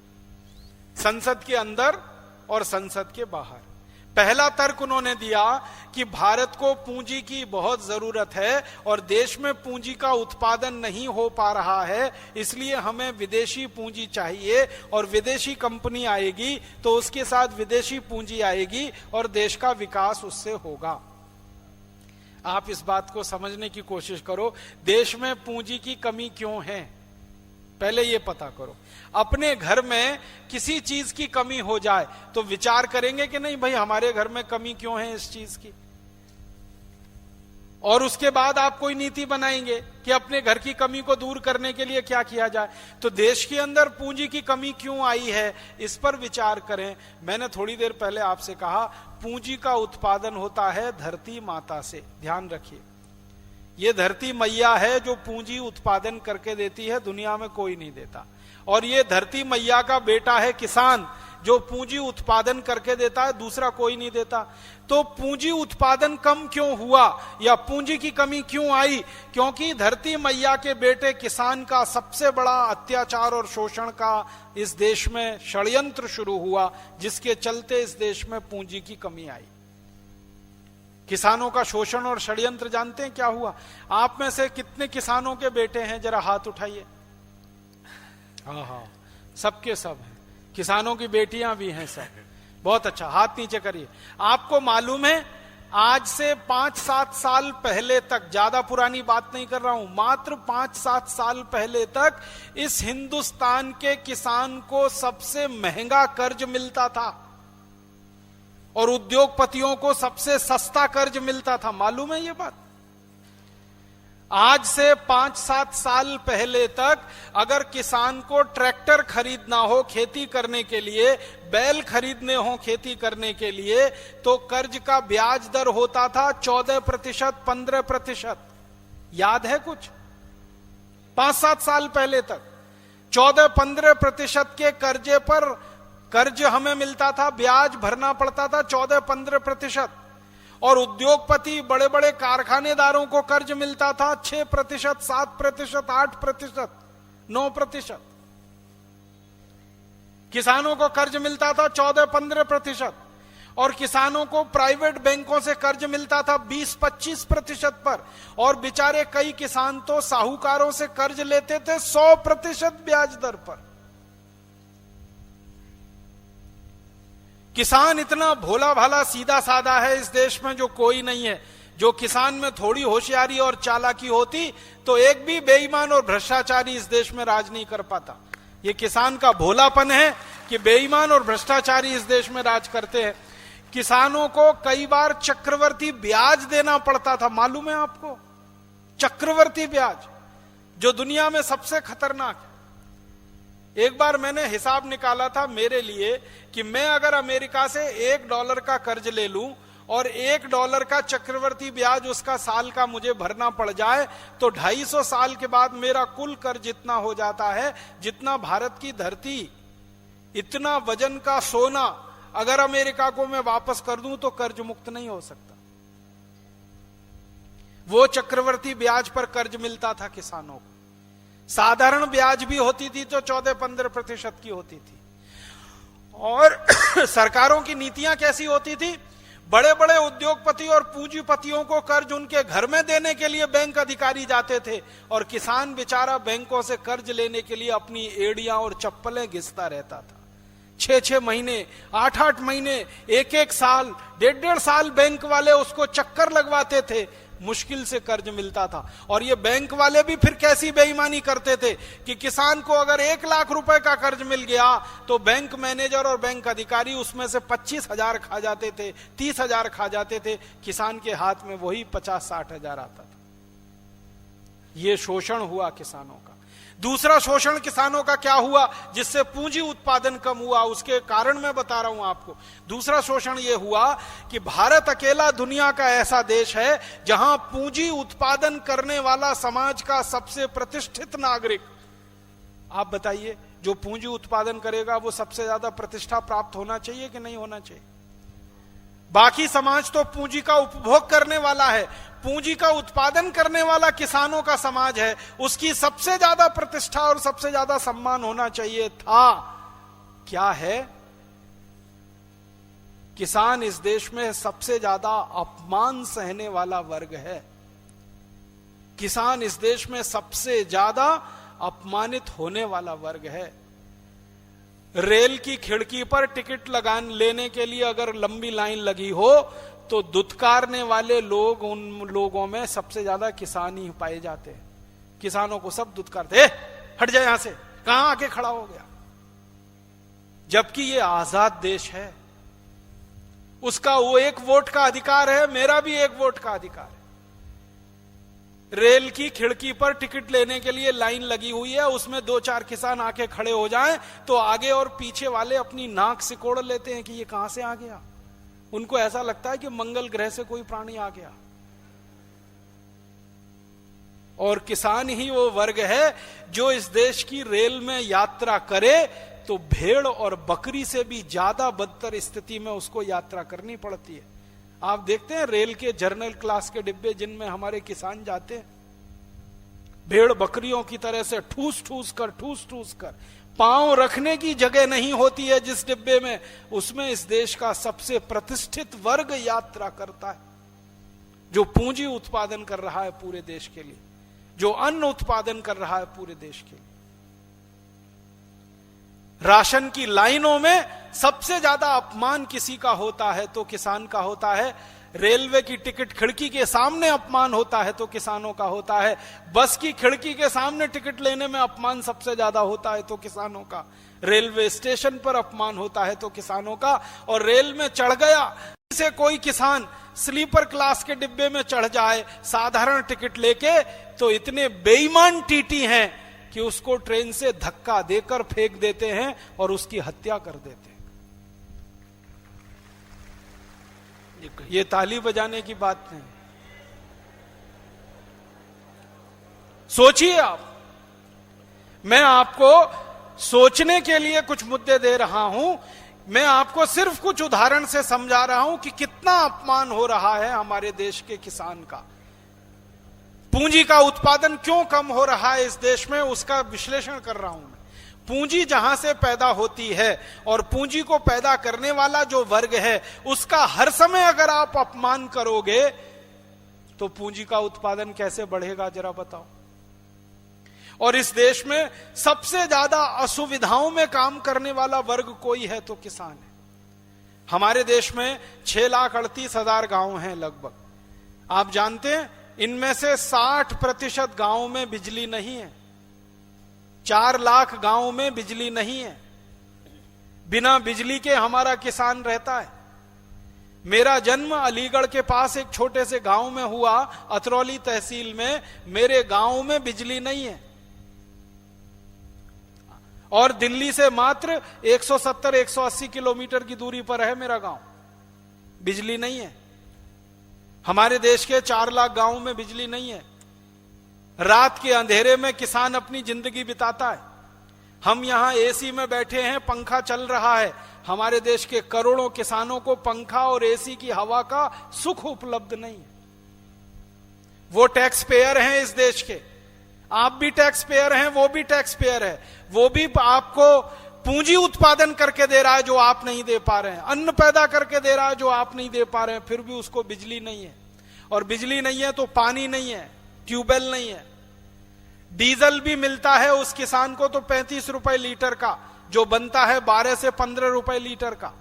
संसद के अंदर और संसद के बाहर। पहला तर्क उन्होंने दिया कि भारत को पूंजी की बहुत जरूरत है और देश में पूंजी का उत्पादन नहीं हो पा रहा है, इसलिए हमें विदेशी पूंजी चाहिए और विदेशी कंपनी आएगी तो उसके साथ विदेशी पूंजी आएगी और देश का विकास उससे होगा। आप इस बात को समझने की कोशिश करो, देश में पूंजी की कमी क्यों है, पहले ये पता करो। अपने घर में किसी चीज की कमी हो जाए तो विचार करेंगे कि नहीं भाई हमारे घर में कमी क्यों है इस चीज की, और उसके बाद आप कोई नीति बनाएंगे कि अपने घर की कमी को दूर करने के लिए क्या किया जाए। तो देश के अंदर पूंजी की कमी क्यों आई है, इस पर विचार करें। मैंने थोड़ी देर पहले आपसे कहा पूंजी का उत्पादन होता है धरती माता से, ध्यान रखिए। ये धरती मैया है जो पूंजी उत्पादन करके देती है, दुनिया में कोई नहीं देता। और ये धरती मैया का बेटा है किसान, जो पूंजी उत्पादन करके देता है, दूसरा कोई नहीं देता। तो पूंजी उत्पादन कम क्यों हुआ या पूंजी की कमी क्यों आई, क्योंकि धरती मैया के बेटे किसान का सबसे बड़ा अत्याचार और शोषण का इस देश में षड्यंत्र शुरू हुआ, जिसके चलते इस देश में पूंजी की कमी आई। किसानों का शोषण और षड्यंत्र जानते हैं क्या हुआ? आप में से कितने किसानों के बेटे हैं, जरा हाथ उठाइए। हाँ, सबके सब हैं, किसानों की बेटियां भी हैं सब। बहुत अच्छा, हाथ नीचे करिए। आपको मालूम है आज से 5-7 साल पहले तक, ज्यादा पुरानी बात नहीं कर रहा हूं, मात्र 5-7 साल पहले तक इस हिंदुस्तान के किसान को सबसे महंगा कर्ज मिलता था और उद्योगपतियों को सबसे सस्ता कर्ज मिलता था। मालूम है ये बात? आज से 5-7 साल पहले तक अगर किसान को ट्रैक्टर खरीदना हो खेती करने के लिए, बैल खरीदने हो खेती करने के लिए, तो कर्ज का ब्याज दर होता था 14%, 15%। याद है कुछ? 5-7 साल पहले तक 14-15% के कर्जे पर कर्ज हमें मिलता था, ब्याज भरना पड़ता था 14-15%। और उद्योगपति बड़े बड़े कारखानेदारों को कर्ज मिलता था 6%, 7%, 8%, 9%। किसानों को कर्ज मिलता था 14-15%। और किसानों को प्राइवेट बैंकों से कर्ज मिलता था 20-25% पर। और बेचारे कई किसान तो साहूकारों से कर्ज लेते थे 100% ब्याज दर पर। किसान इतना भोला भाला सीधा साधा है इस देश में जो कोई नहीं है। जो किसान में थोड़ी होशियारी और चालाकी होती तो एक भी बेईमान और भ्रष्टाचारी इस देश में राज नहीं कर पाता। ये किसान का भोलापन है कि बेईमान और भ्रष्टाचारी इस देश में राज करते हैं। किसानों को कई बार चक्रवर्ती ब्याज देना पड़ता था, मालूम है आपको? चक्रवर्ती ब्याज, जो दुनिया में सबसे खतरनाक है। एक बार मैंने हिसाब निकाला था मेरे लिए कि मैं अगर अमेरिका से $1 का कर्ज ले लूं और $1 का चक्रवर्ती ब्याज उसका साल का मुझे भरना पड़ जाए तो 250 साल के बाद मेरा कुल कर्ज इतना हो जाता है जितना भारत की धरती। इतना वजन का सोना अगर अमेरिका को मैं वापस कर दूं तो कर्ज मुक्त नहीं हो सकता। वो चक्रवर्ती ब्याज पर कर्ज मिलता था किसानों को। साधारण ब्याज भी होती थी तो 14-15% की होती थी। और सरकारों की नीतियां कैसी होती थी? बड़े बड़े उद्योगपति और पूंजीपतियों को कर्ज उनके घर में देने के लिए बैंक अधिकारी जाते थे और किसान बेचारा बैंकों से कर्ज लेने के लिए अपनी एड़ियां और चप्पलें घिसता रहता था। 6-6 महीने, 8-8 महीने, 1-1 साल, 1.5 साल बैंक वाले उसको चक्कर लगवाते थे, मुश्किल से कर्ज मिलता था। और ये बैंक वाले भी फिर कैसी बेईमानी करते थे कि किसान को अगर 1 लाख रुपए का कर्ज मिल गया तो बैंक मैनेजर और बैंक अधिकारी उसमें से 25,000 खा जाते थे, 30,000 खा जाते थे। किसान के हाथ में वही 50-60 हजार आता था। ये शोषण हुआ किसानों का। दूसरा शोषण किसानों का क्या हुआ जिससे पूंजी उत्पादन कम हुआ, उसके कारण मैं बता रहा हूं आपको। दूसरा शोषण यह हुआ कि भारत अकेला दुनिया का ऐसा देश है जहां पूंजी उत्पादन करने वाला समाज का सबसे प्रतिष्ठित नागरिक, आप बताइए, जो पूंजी उत्पादन करेगा वो सबसे ज्यादा प्रतिष्ठा प्राप्त होना चाहिए कि नहीं होना चाहिए? बाकी समाज तो पूंजी का उपभोग करने वाला है, पूंजी का उत्पादन करने वाला किसानों का समाज है, उसकी सबसे ज्यादा प्रतिष्ठा और सबसे ज्यादा सम्मान होना चाहिए था। क्या है? किसान इस देश में सबसे ज्यादा अपमान सहने वाला वर्ग है। किसान इस देश में सबसे ज्यादा अपमानित होने वाला वर्ग है। रेल की खिड़की पर टिकट लेने के लिए अगर लंबी लाइन लगी हो तो दुत्कारने वाले लोग, उन लोगों में सबसे ज्यादा किसान ही पाए जाते हैं। किसानों को सब दुत्कारते, हट जाए यहां से, कहां आके खड़ा हो गया? जबकि ये आजाद देश है, उसका वो 1 वोट का अधिकार है, मेरा भी 1 वोट का अधिकार है। रेल की खिड़की पर टिकट लेने के लिए लाइन लगी हुई है, उसमें 2-4 किसान आके खड़े हो जाएं तो आगे और पीछे वाले अपनी नाक सिकोड़ लेते हैं कि ये कहां से आ गया। उनको ऐसा लगता है कि मंगल ग्रह से कोई प्राणी आ गया। और किसान ही वो वर्ग है जो इस देश की रेल में यात्रा करे तो भेड़ और बकरी से भी ज्यादा बदतर स्थिति में उसको यात्रा करनी पड़ती है। आप देखते हैं रेल के जर्नल क्लास के डिब्बे जिनमें हमारे किसान जाते हैं, भेड़ बकरियों की तरह से ठूस ठूस कर पांव रखने की जगह नहीं होती है जिस डिब्बे में, उसमें इस देश का सबसे प्रतिष्ठित वर्ग यात्रा करता है, जो पूंजी उत्पादन कर रहा है पूरे देश के लिए, जो अन्न उत्पादन कर रहा है पूरे देश के लिए। राशन की लाइनों में सबसे ज्यादा अपमान किसी का होता है तो किसान का होता है। रेलवे की टिकट खिड़की के सामने अपमान होता है तो किसानों का होता है। बस की खिड़की के सामने टिकट लेने में अपमान सबसे ज्यादा होता है तो किसानों का। रेलवे स्टेशन पर अपमान होता है तो किसानों का। और रेल में चढ़ गया से कोई किसान स्लीपर क्लास के डिब्बे में चढ़ जाए साधारण टिकट लेके तो इतने बेईमान टीटी हैं कि उसको ट्रेन से धक्का देकर फेंक देते हैं और उसकी हत्या कर देते हैं। ये ताली बजाने की बात नहीं। सोचिए आप, मैं आपको सोचने के लिए कुछ मुद्दे दे रहा हूं, मैं आपको सिर्फ कुछ उदाहरण से समझा रहा हूं कि कितना अपमान हो रहा है हमारे देश के किसान का। पूंजी का उत्पादन क्यों कम हो रहा है इस देश में, उसका विश्लेषण कर रहा हूं मैं। पूंजी जहां से पैदा होती है और पूंजी को पैदा करने वाला जो वर्ग है उसका हर समय अगर आप अपमान करोगे तो पूंजी का उत्पादन कैसे बढ़ेगा, जरा बताओ। और इस देश में सबसे ज्यादा असुविधाओं में काम करने वाला वर्ग कोई है तो किसान है। हमारे देश में 6,38,000 गांव हैं लगभग। आप जानते हैं इनमें से 60% गांवों में बिजली नहीं है। 4 लाख गांवों में बिजली नहीं है। बिना बिजली के हमारा किसान रहता है। मेरा जन्म अलीगढ़ के पास एक छोटे से गांव में हुआ, अतरौली तहसील में। मेरे गांव में बिजली नहीं है और दिल्ली से मात्र 170-180 किलोमीटर की दूरी पर है मेरा गांव। बिजली नहीं है। हमारे देश के 4 लाख गांवों में बिजली नहीं है। रात के अंधेरे में किसान अपनी जिंदगी बिताता है। हम यहां एसी में बैठे हैं, पंखा चल रहा है। हमारे देश के करोड़ों किसानों को पंखा और एसी की हवा का सुख उपलब्ध नहीं है। वो टैक्स पेयर हैं इस देश के। आप भी टैक्स पेयर हैं, वो भी टैक्स पेयर है। वो भी आपको पूंजी उत्पादन करके दे रहा है जो आप नहीं दे पा रहे हैं, अन्न पैदा करके दे रहा है जो आप नहीं दे पा रहे हैं, फिर भी उसको बिजली नहीं है। और बिजली नहीं है तो पानी नहीं है, ट्यूबवेल नहीं है। डीजल भी मिलता है उस किसान को तो 35 रुपए लीटर का, जो बनता है 12 से 15 रुपए लीटर का।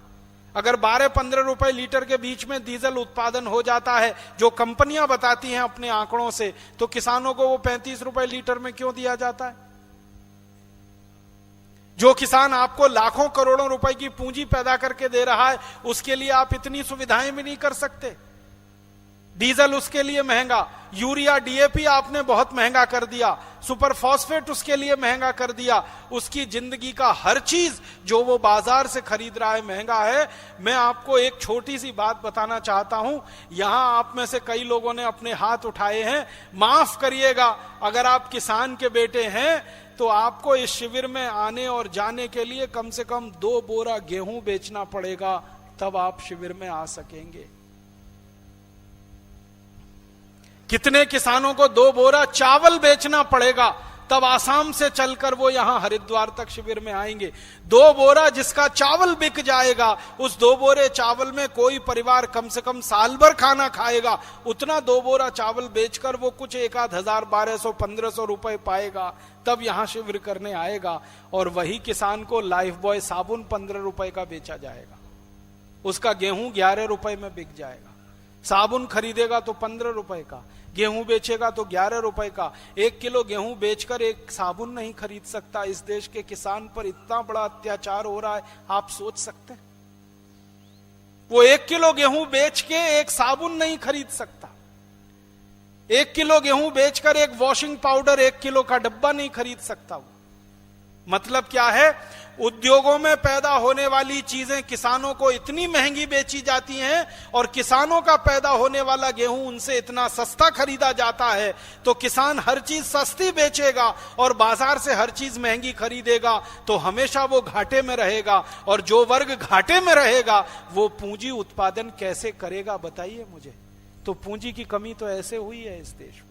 अगर 12-15 रुपए लीटर के बीच में डीजल उत्पादन हो जाता है, जो कंपनियां बताती हैं अपने आंकड़ों से, तो किसानों को वो 35 रुपए लीटर में क्यों दिया जाता है? जो किसान आपको लाखों करोड़ों रुपए की पूंजी पैदा करके दे रहा है, उसके लिए आप इतनी सुविधाएं भी नहीं कर सकते। डीजल उसके लिए महंगा, यूरिया डीएपी आपने बहुत महंगा कर दिया, सुपर फॉस्फेट उसके लिए महंगा कर दिया। उसकी जिंदगी का हर चीज जो वो बाजार से खरीद रहा है महंगा है। मैं आपको एक छोटी सी बात बताना चाहता हूं। यहां आप में से कई लोगों ने अपने हाथ उठाए हैं। माफ करिएगा, अगर आप किसान के बेटे हैं तो आपको इस शिविर में आने और जाने के लिए कम से कम 2 बोरा गेहूं बेचना पड़ेगा, तब आप शिविर में आ सकेंगे। कितने किसानों को 2 बोरा चावल बेचना पड़ेगा, तब आसाम से चलकर वो यहां हरिद्वार तक शिविर में आएंगे। 2 बोरा जिसका चावल बिक जाएगा, उस 2 बोरे चावल में कोई परिवार कम से कम साल भर खाना खाएगा। उतना 2 बोरा चावल बेचकर वो कुछ 1,000, 1,200-1,500 रुपए पाएगा, तब यहां शिविर करने आएगा। और वही किसान को लाइफ बॉय साबुन 15 रुपए का बेचा जाएगा, उसका गेहूं 11 रुपए में बिक जाएगा। साबुन खरीदेगा तो 15 रुपए का, गेहूं बेचेगा तो 11 रुपए का। 1 किलो गेहूं बेचकर एक साबुन नहीं खरीद सकता। इस देश के किसान पर इतना बड़ा अत्याचार हो रहा है, आप सोच सकते हैं? वो 1 किलो गेहूं बेच के एक साबुन नहीं खरीद सकता। 1 किलो गेहूं बेचकर एक वॉशिंग पाउडर 1 किलो का डब्बा नहीं खरीद सकता। वो मतलब क्या है? उद्योगों में पैदा होने वाली चीजें किसानों को इतनी महंगी बेची जाती हैं और किसानों का पैदा होने वाला गेहूं उनसे इतना सस्ता खरीदा जाता है, तो किसान हर चीज सस्ती बेचेगा और बाजार से हर चीज महंगी खरीदेगा, तो हमेशा वो घाटे में रहेगा। और जो वर्ग घाटे में रहेगा वो पूंजी उत्पादन कैसे करेगा, बताइए मुझे। तो पूंजी की कमी तो ऐसे हुई है इस देश में।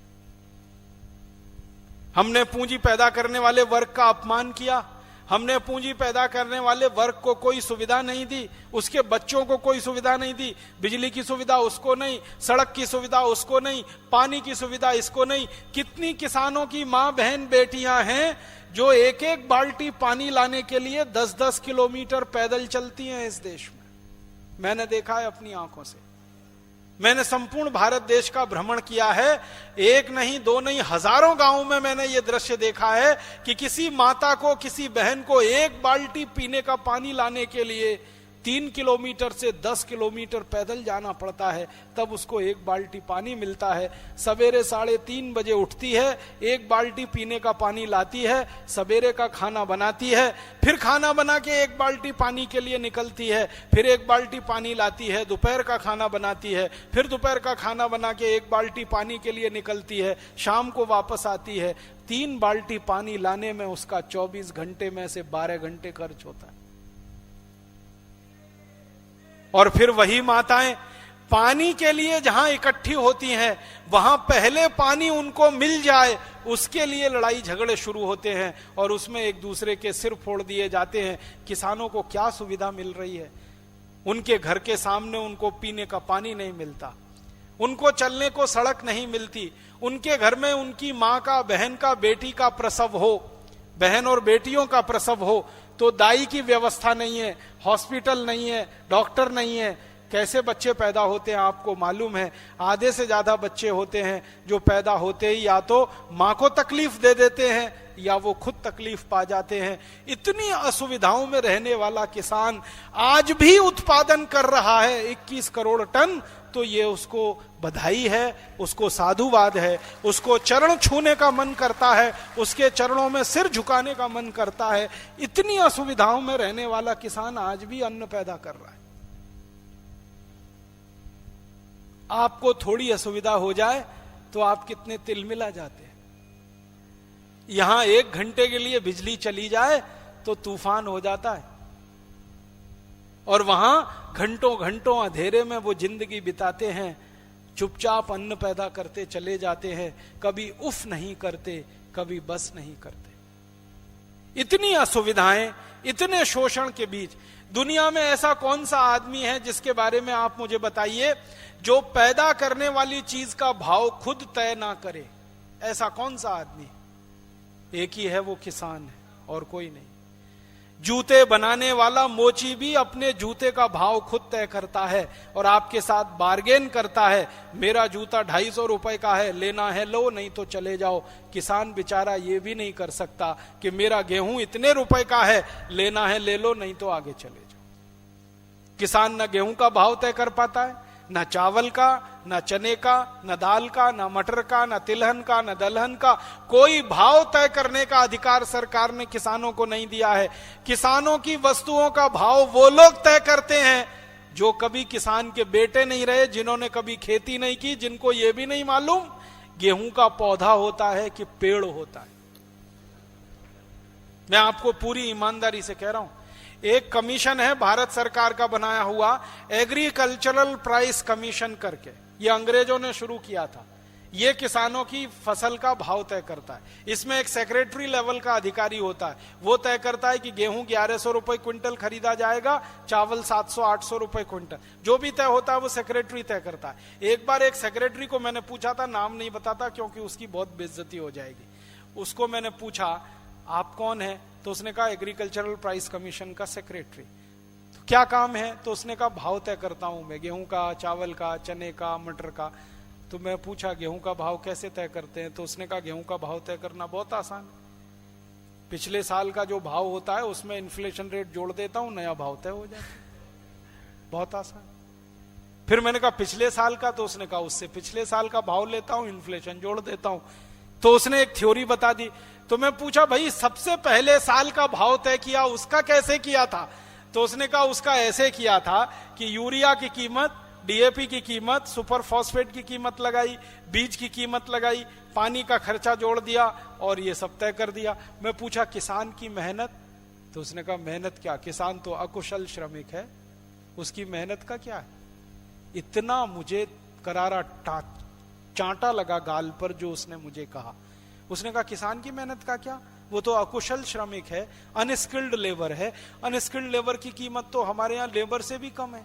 हमने पूंजी पैदा करने वाले वर्ग का अपमान किया। हमने पूंजी पैदा करने वाले वर्ग को कोई सुविधा नहीं दी, उसके बच्चों को कोई सुविधा नहीं दी। बिजली की सुविधा उसको नहीं, सड़क की सुविधा उसको नहीं, पानी की सुविधा इसको नहीं। कितनी किसानों की मां बहन बेटियां हैं जो 1-1 बाल्टी पानी लाने के लिए 10-10 किलोमीटर पैदल चलती हैं इस देश में। मैंने देखा है अपनी आंखों से। मैंने संपूर्ण भारत देश का भ्रमण किया है। 1 नहीं 2 नहीं, हजारों गांवों में मैंने ये दृश्य देखा है कि किसी माता को, किसी बहन को 1 बाल्टी पीने का पानी लाने के लिए 3 किलोमीटर से 10 किलोमीटर पैदल जाना पड़ता है, तब उसको 1 बाल्टी पानी मिलता है। सवेरे 3:30 बजे उठती है, 1 बाल्टी पीने का पानी लाती है, सवेरे का खाना बनाती है, फिर खाना बना के 1 बाल्टी पानी के लिए निकलती है, फिर 1 बाल्टी पानी लाती है, दोपहर का खाना बनाती है, फिर दोपहर का खाना बना के 1 बाल्टी पानी के लिए निकलती है, शाम को वापस आती है। 3 बाल्टी पानी लाने में उसका 24 घंटे में से 12 घंटे खर्च होता है। और फिर वही माताएं पानी के लिए जहां इकट्ठी होती हैं, वहां पहले पानी उनको मिल जाए उसके लिए लड़ाई झगड़े शुरू होते हैं और उसमें एक दूसरे के सिर फोड़ दिए जाते हैं। किसानों को क्या सुविधा मिल रही है? उनके घर के सामने उनको पीने का पानी नहीं मिलता, उनको चलने को सड़क नहीं मिलती। उनके घर में उनकी मां का, बहन का, बेटी का प्रसव हो, बहन और बेटियों का प्रसव हो, तो दाई की व्यवस्था नहीं है, हॉस्पिटल नहीं है, डॉक्टर नहीं है, कैसे बच्चे पैदा होते हैं आपको मालूम है। आधे से ज्यादा बच्चे होते हैं जो पैदा होते ही या तो मां को तकलीफ दे देते हैं या वो खुद तकलीफ पा जाते हैं। इतनी असुविधाओं में रहने वाला किसान आज भी उत्पादन कर रहा है 21 करोड़ टन, तो ये उसको बधाई है, उसको साधुवाद है, उसको चरण छूने का मन करता है, उसके चरणों में सिर झुकाने का मन करता है। इतनी असुविधाओं में रहने वाला किसान आज भी अन्न पैदा कर रहा है। आपको थोड़ी असुविधा हो जाए तो आप कितने तिलमिला जाते हैं। यहां 1 घंटे के लिए बिजली चली जाए तो तूफान हो जाता है, और वहां घंटों घंटों अंधेरे में वो जिंदगी बिताते हैं, चुपचाप अन्न पैदा करते चले जाते हैं, कभी उफ नहीं करते, कभी बस नहीं करते। इतनी असुविधाएं, इतने शोषण के बीच दुनिया में ऐसा कौन सा आदमी है जिसके बारे में आप मुझे बताइए जो पैदा करने वाली चीज का भाव खुद तय ना करे? ऐसा कौन सा आदमी? एक ही है, वो किसान है और कोई नहीं। जूते बनाने वाला मोची भी अपने जूते का भाव खुद तय करता है और आपके साथ बार्गेन करता है। मेरा जूता 250 रुपए का है, लेना है लो, नहीं तो चले जाओ। किसान बेचारा ये भी नहीं कर सकता कि मेरा गेहूं इतने रुपए का है, लेना है ले लो, नहीं तो आगे चले जाओ। किसान न गेहूं का भाव तय कर पाता है, न चावल का, न चने का, न दाल का, न मटर का, न तिलहन का, न दलहन का। कोई भाव तय करने का अधिकार सरकार ने किसानों को नहीं दिया है। किसानों की वस्तुओं का भाव वो लोग तय करते हैं जो कभी किसान के बेटे नहीं रहे, जिन्होंने कभी खेती नहीं की, जिनको ये भी नहीं मालूम गेहूं का पौधा होता है कि पेड़ होता है। मैं आपको पूरी ईमानदारी से कह रहा हूं, एक कमीशन है भारत सरकार का बनाया हुआ, एग्रीकल्चरल प्राइस कमीशन करके, ये अंग्रेजों ने शुरू किया था। ये किसानों की फसल का भाव तय करता है। इसमें एक सेक्रेटरी लेवल का अधिकारी होता है, वो तय करता है कि गेहूं 1100 रुपए क्विंटल खरीदा जाएगा, चावल 700-800 रुपए क्विंटल, जो भी तय होता है वो सेक्रेटरी तय करता है। एक बार एक सेक्रेटरी को मैंने पूछा था, नाम नहीं बताता क्योंकि उसकी बहुत बेइज्जती हो जाएगी, उसको मैंने पूछा आप कौन है, तो उसने कहा एग्रीकल्चरल प्राइस कमीशन का सेक्रेटरी। तो क्या काम है? तो उसने कहा भाव तय करता हूं मैं, गेहूं का, चावल का, चने का, मटर का। तो मैं पूछा गेहूं का भाव कैसे तय करते हैं? तो उसने कहा गेहूं का भाव तय करना बहुत आसान है, पिछले साल का जो भाव होता है उसमें इन्फ्लेशन रेट जोड़ देता हूं, नया भाव तय हो जाता है, बहुत आसान। फिर मैंने कहा पिछले साल का? तो उसने कहा उससे पिछले साल का भाव लेता हूं, इन्फ्लेशन जोड़ देता हूं। तो उसने एक थ्योरी बता दी। तो मैं पूछा भाई सबसे पहले साल का भाव तय किया उसका कैसे किया था? तो उसने कहा उसका ऐसे किया था कि यूरिया की कीमत, डीएपी की कीमत, सुपर फॉस्फेट की कीमत लगाई, बीज की कीमत लगाई, पानी का खर्चा जोड़ दिया और ये सब तय कर दिया। मैं पूछा किसान की मेहनत? तो उसने कहा मेहनत क्या, किसान तो अकुशल श्रमिक है, उसकी मेहनत का क्या है? इतना मुझे करारा चांटा लगा गाल पर जो उसने मुझे कहा। उसने कहा किसान की मेहनत का क्या, वो तो अकुशल श्रमिक है, अनस्किल्ड लेबर है। अनस्किल्ड लेबर की कीमत तो हमारे यहां लेबर से भी कम है।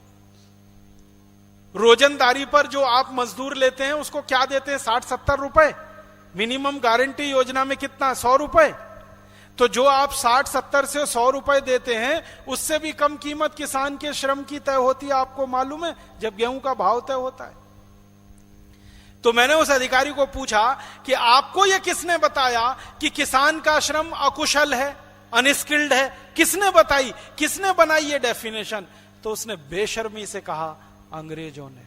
रोजंदारी पर जो आप मजदूर लेते हैं उसको क्या देते हैं? 60-70 रुपए। मिनिमम गारंटी योजना में कितना? 100 रुपए। तो जो आप 60-70 से 100 रुपए देते हैं उससे भी कम कीमत किसान के श्रम की तय होती है, आपको मालूम है, जब गेहूं का भाव तय होता है। तो मैंने उस अधिकारी को पूछा कि आपको यह किसने बताया कि किसान का श्रम अकुशल है, अनस्किल्ड है? किसने बताई, किसने बनाई ये डेफिनेशन? तो उसने बेशर्मी से कहा अंग्रेजों ने।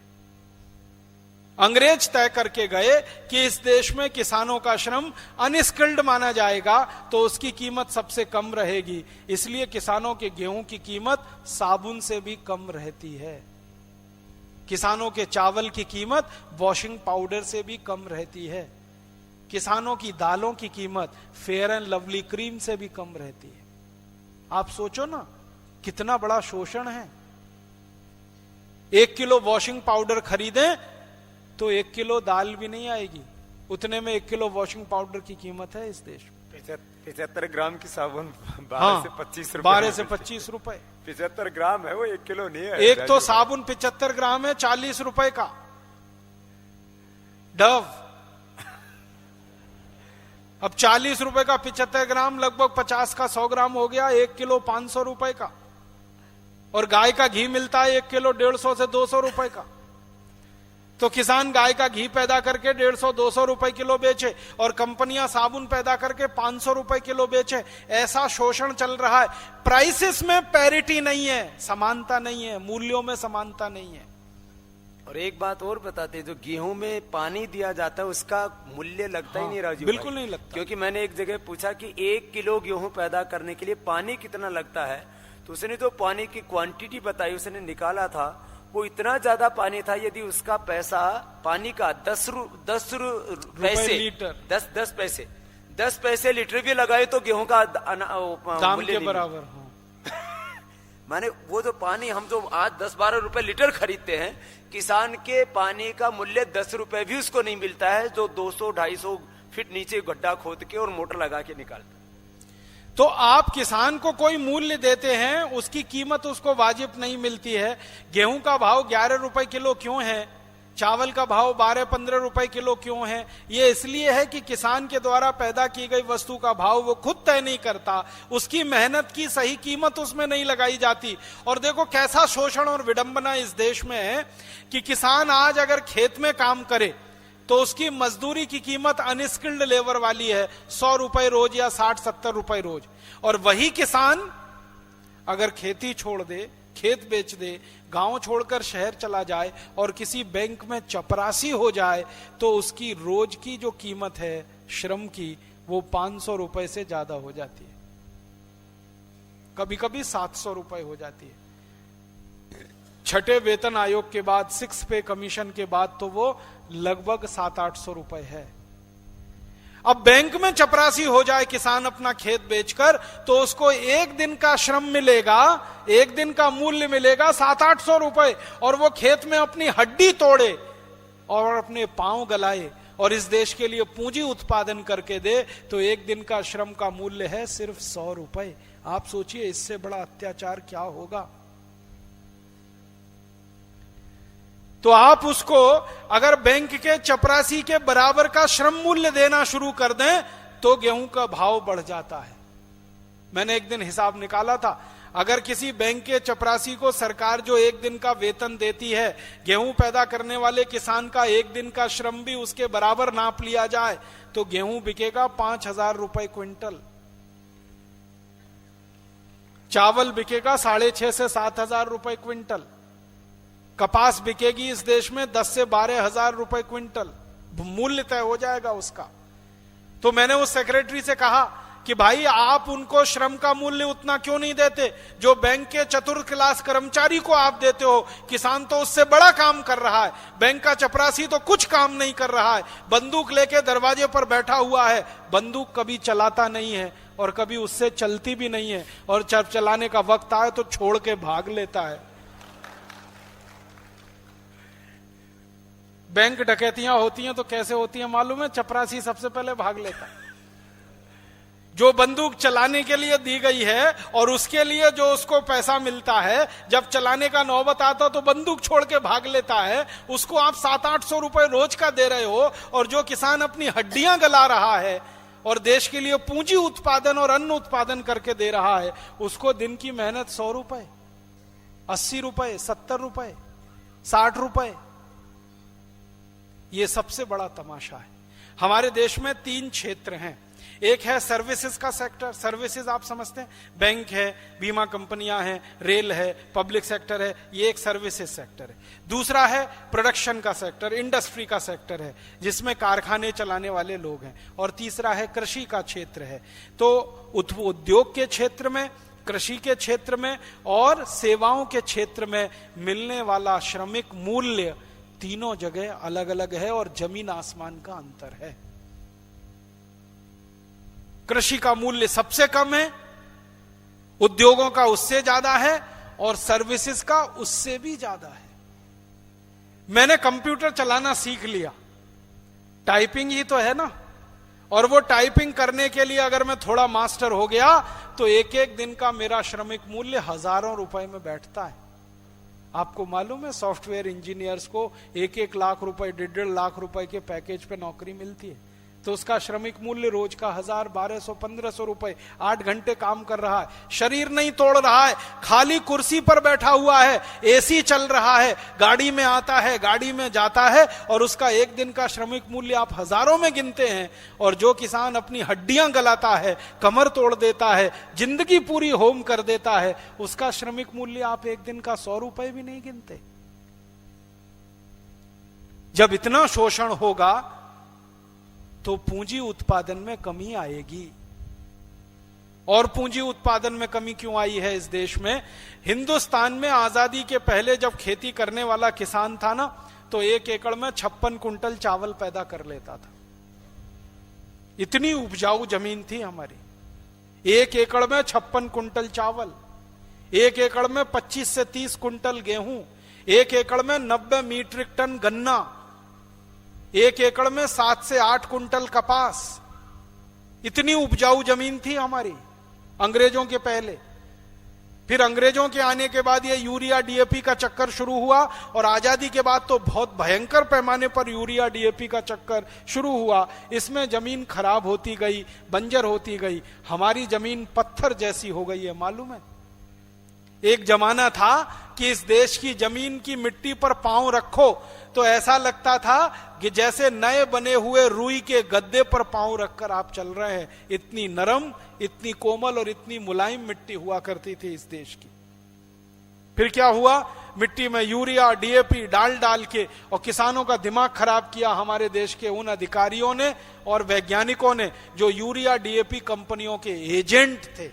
अंग्रेज तय करके गए कि इस देश में किसानों का श्रम अनस्किल्ड माना जाएगा तो उसकी कीमत सबसे कम रहेगी, इसलिए किसानों के गेहूं की कीमत साबुन से भी कम रहती है। किसानों के चावल की कीमत वॉशिंग पाउडर से भी कम रहती है। किसानों की दालों की कीमत फेयर एंड लवली क्रीम से भी कम रहती है। आप सोचो ना कितना बड़ा शोषण है। 1 किलो वॉशिंग पाउडर खरीदें तो 1 किलो दाल भी नहीं आएगी, उतने में 1 किलो वॉशिंग पाउडर की कीमत है इस देश में। 75 ग्राम की साबुन 12 से 25 रुपए। 12 से 25 रुपए। 75 ग्राम है वो, 1 किलो नहीं है। एक तो साबुन 75 ग्राम है 40 रुपए का। डव अब 40 रुपए का 75 ग्राम, लगभग 50 का 100 ग्राम हो गया, 1 किलो 500 रुपए का। और गाय का घी मिलता है 1 किलो 150 से 200 रुपए का। तो किसान गाय का घी पैदा करके 150-200 रुपए किलो बेचे और कंपनियां साबुन पैदा करके 500 रुपए किलो बेचे। ऐसा शोषण चल रहा है। प्राइसेस में पैरिटी नहीं है, समानता नहीं है, मूल्यों में समानता नहीं है। और एक बात और बताते, जो गेहूं में पानी दिया जाता है उसका मूल्य लगता ही नहीं राजू बिल्कुल भाई। नहीं लगता। क्योंकि मैंने एक जगह पूछा कि 1 किलो गेहूं पैदा करने के लिए पानी कितना लगता है, तो उसने जो पानी की क्वांटिटी बताई, उसने निकाला था वो इतना ज्यादा पानी था, यदि उसका पैसा पानी का 10 पैसे लीटर, 10 पैसे लीटर भी लगाए तो गेहूं का दाम के बराबर। माने वो जो पानी हम जो आज 10-12 रुपए लीटर खरीदते हैं, किसान के पानी का मूल्य 10 रुपए भी उसको नहीं मिलता है, जो 200-250 फीट नीचे गड्ढा खोद के और मोटर लगा के निकालता। तो आप किसान को कोई मूल्य देते हैं, उसकी कीमत उसको वाजिब नहीं मिलती है। गेहूं का भाव 11 रुपए किलो क्यों है, चावल का भाव 12-15 रुपए किलो क्यों है? ये इसलिए है कि किसान के द्वारा पैदा की गई वस्तु का भाव वो खुद तय नहीं करता, उसकी मेहनत की सही कीमत उसमें नहीं लगाई जाती। और देखो कैसा शोषण और विडंबना इस देश में है कि किसान आज अगर खेत में काम करे तो उसकी मजदूरी की कीमत अनस्किल्ड लेबर वाली है, 100 रुपए रोज या 60-70 रुपए रोज। और वही किसान अगर खेती छोड़ दे, खेत बेच दे, गांव छोड़कर शहर चला जाए और किसी बैंक में चपरासी हो जाए, तो उसकी रोज की जो कीमत है श्रम की, वो 500 रुपए से ज्यादा हो जाती है, कभी कभी 700 रुपए हो जाती है। छठे वेतन आयोग के बाद, 6 पे कमीशन के बाद तो वो लगभग 700-800 रुपए है। अब बैंक में चपरासी हो जाए किसान अपना खेत बेचकर, तो उसको एक दिन का श्रम मिलेगा, एक दिन का मूल्य मिलेगा 700-800 रुपए, और वो खेत में अपनी हड्डी तोड़े और अपने पांव गलाए और इस देश के लिए पूंजी उत्पादन करके दे, तो एक दिन का श्रम का मूल्य है सिर्फ 100 रुपए। आप सोचिए इससे बड़ा अत्याचार क्या होगा। तो आप उसको अगर बैंक के चपरासी के बराबर का श्रम मूल्य देना शुरू कर दें तो गेहूं का भाव बढ़ जाता है। मैंने एक दिन हिसाब निकाला था, अगर किसी बैंक के चपरासी को सरकार जो एक दिन का वेतन देती है, गेहूं पैदा करने वाले किसान का एक दिन का श्रम भी उसके बराबर नाप लिया जाए, तो गेहूं बिकेगा 5,000 रुपए क्विंटल, चावल बिकेगा 6,500 से 7,000 रुपए क्विंटल, कपास बिकेगी इस देश में 10 से 12,000 रुपए क्विंटल, मूल्य तय हो जाएगा उसका। तो मैंने उस सेक्रेटरी से कहा कि भाई आप उनको श्रम का मूल्य उतना क्यों नहीं देते जो बैंक के चतुर्थ क्लास कर्मचारी को आप देते हो। किसान तो उससे बड़ा काम कर रहा है, बैंक का चपरासी तो कुछ काम नहीं कर रहा है, बंदूक लेके दरवाजे पर बैठा हुआ है, बंदूक कभी चलाता नहीं है और कभी उससे चलती भी नहीं है, और जब चलाने का वक्त आए तो छोड़ के भाग लेता है। बैंक डकैतियां होती हैं तो कैसे होती हैं मालूम है? चपरासी सबसे पहले भाग लेता है। जो बंदूक चलाने के लिए दी गई है और उसके लिए जो उसको पैसा मिलता है, जब चलाने का नौबत आता तो बंदूक छोड़ के भाग लेता है। उसको आप 700-800 रुपए रोज का दे रहे हो, और जो किसान अपनी हड्डियां गला रहा है और देश के लिए पूंजी उत्पादन और अन्न उत्पादन करके दे रहा है, उसको दिन की मेहनत 100 रुपए, 80 रुपए, 70 रुपए, 60 रुपए। ये सबसे बड़ा तमाशा है। हमारे देश में 3 क्षेत्र हैं। एक है सर्विसेज का सेक्टर, सर्विसेज आप समझते हैं, बैंक है, बीमा कंपनियां हैं, रेल है, पब्लिक सेक्टर है, ये एक सर्विसेज सेक्टर है। दूसरा है प्रोडक्शन का सेक्टर, इंडस्ट्री का सेक्टर है, जिसमें कारखाने चलाने वाले लोग हैं। और तीसरा है कृषि का क्षेत्र है। तो उद्योग के क्षेत्र में, कृषि के क्षेत्र में और सेवाओं के क्षेत्र में मिलने वाला श्रमिक मूल्य तीनों जगह अलग अलग है और जमीन आसमान का अंतर है। कृषि का मूल्य सबसे कम है, उद्योगों का उससे ज्यादा है, और सर्विसेज का उससे भी ज्यादा है। मैंने कंप्यूटर चलाना सीख लिया, टाइपिंग ही तो है ना, और वो टाइपिंग करने के लिए अगर मैं थोड़ा मास्टर हो गया तो एक एक दिन का मेरा श्रमिक मूल्य हजारों रुपए में बैठता है। आपको मालूम है सॉफ्टवेयर इंजीनियर्स को 1-1 लाख रुपए, 1.5 लाख रुपए के पैकेज पे नौकरी मिलती है। तो उसका श्रमिक मूल्य रोज का 1000, 1200, 1500 रुपए, 8 घंटे काम कर रहा है, शरीर नहीं तोड़ रहा है, खाली कुर्सी पर बैठा हुआ है, एसी चल रहा है, गाड़ी में आता है, गाड़ी में जाता है, और उसका एक दिन का श्रमिक मूल्य आप हजारों में गिनते हैं। और जो किसान अपनी हड्डियां गलाता है, कमर तोड़ देता है, जिंदगी पूरी होम कर देता है, उसका श्रमिक मूल्य आप एक दिन का 100 रुपए भी नहीं गिनते। जब इतना शोषण होगा तो पूंजी उत्पादन में कमी आएगी। और पूंजी उत्पादन में कमी क्यों आई है इस देश में? हिंदुस्तान में आजादी के पहले जब खेती करने वाला किसान था ना, तो 1 एकड़ में 56 कुंटल चावल पैदा कर लेता था। इतनी उपजाऊ जमीन थी हमारी। 1 एकड़ में 56 कुंटल चावल, 1 एकड़ में 25 से 30 कुंटल गेहूं, 1 एकड़ में 90 मीट्रिक टन गन्ना, 1 एकड़ में 7 से 8 कुंटल कपास। इतनी उपजाऊ जमीन थी हमारी अंग्रेजों के पहले। फिर अंग्रेजों के आने के बाद ये यूरिया डीएपी का चक्कर शुरू हुआ, और आजादी के बाद तो बहुत भयंकर पैमाने पर यूरिया डीएपी का चक्कर शुरू हुआ। इसमें जमीन खराब होती गई, बंजर होती गई, हमारी जमीन पत्थर जैसी हो गई है। मालूम है, एक जमाना था कि इस देश की जमीन की मिट्टी पर पांव रखो तो ऐसा लगता था कि जैसे नए बने हुए रुई के गद्दे पर पांव रखकर आप चल रहे हैं। इतनी नरम, इतनी कोमल और इतनी मुलायम मिट्टी हुआ करती थी इस देश की। फिर क्या हुआ? मिट्टी में यूरिया डीएपी डाल डाल के और किसानों का दिमाग खराब किया हमारे देश के उन अधिकारियों ने और वैज्ञानिकों ने जो यूरिया डीएपी कंपनियों के एजेंट थे,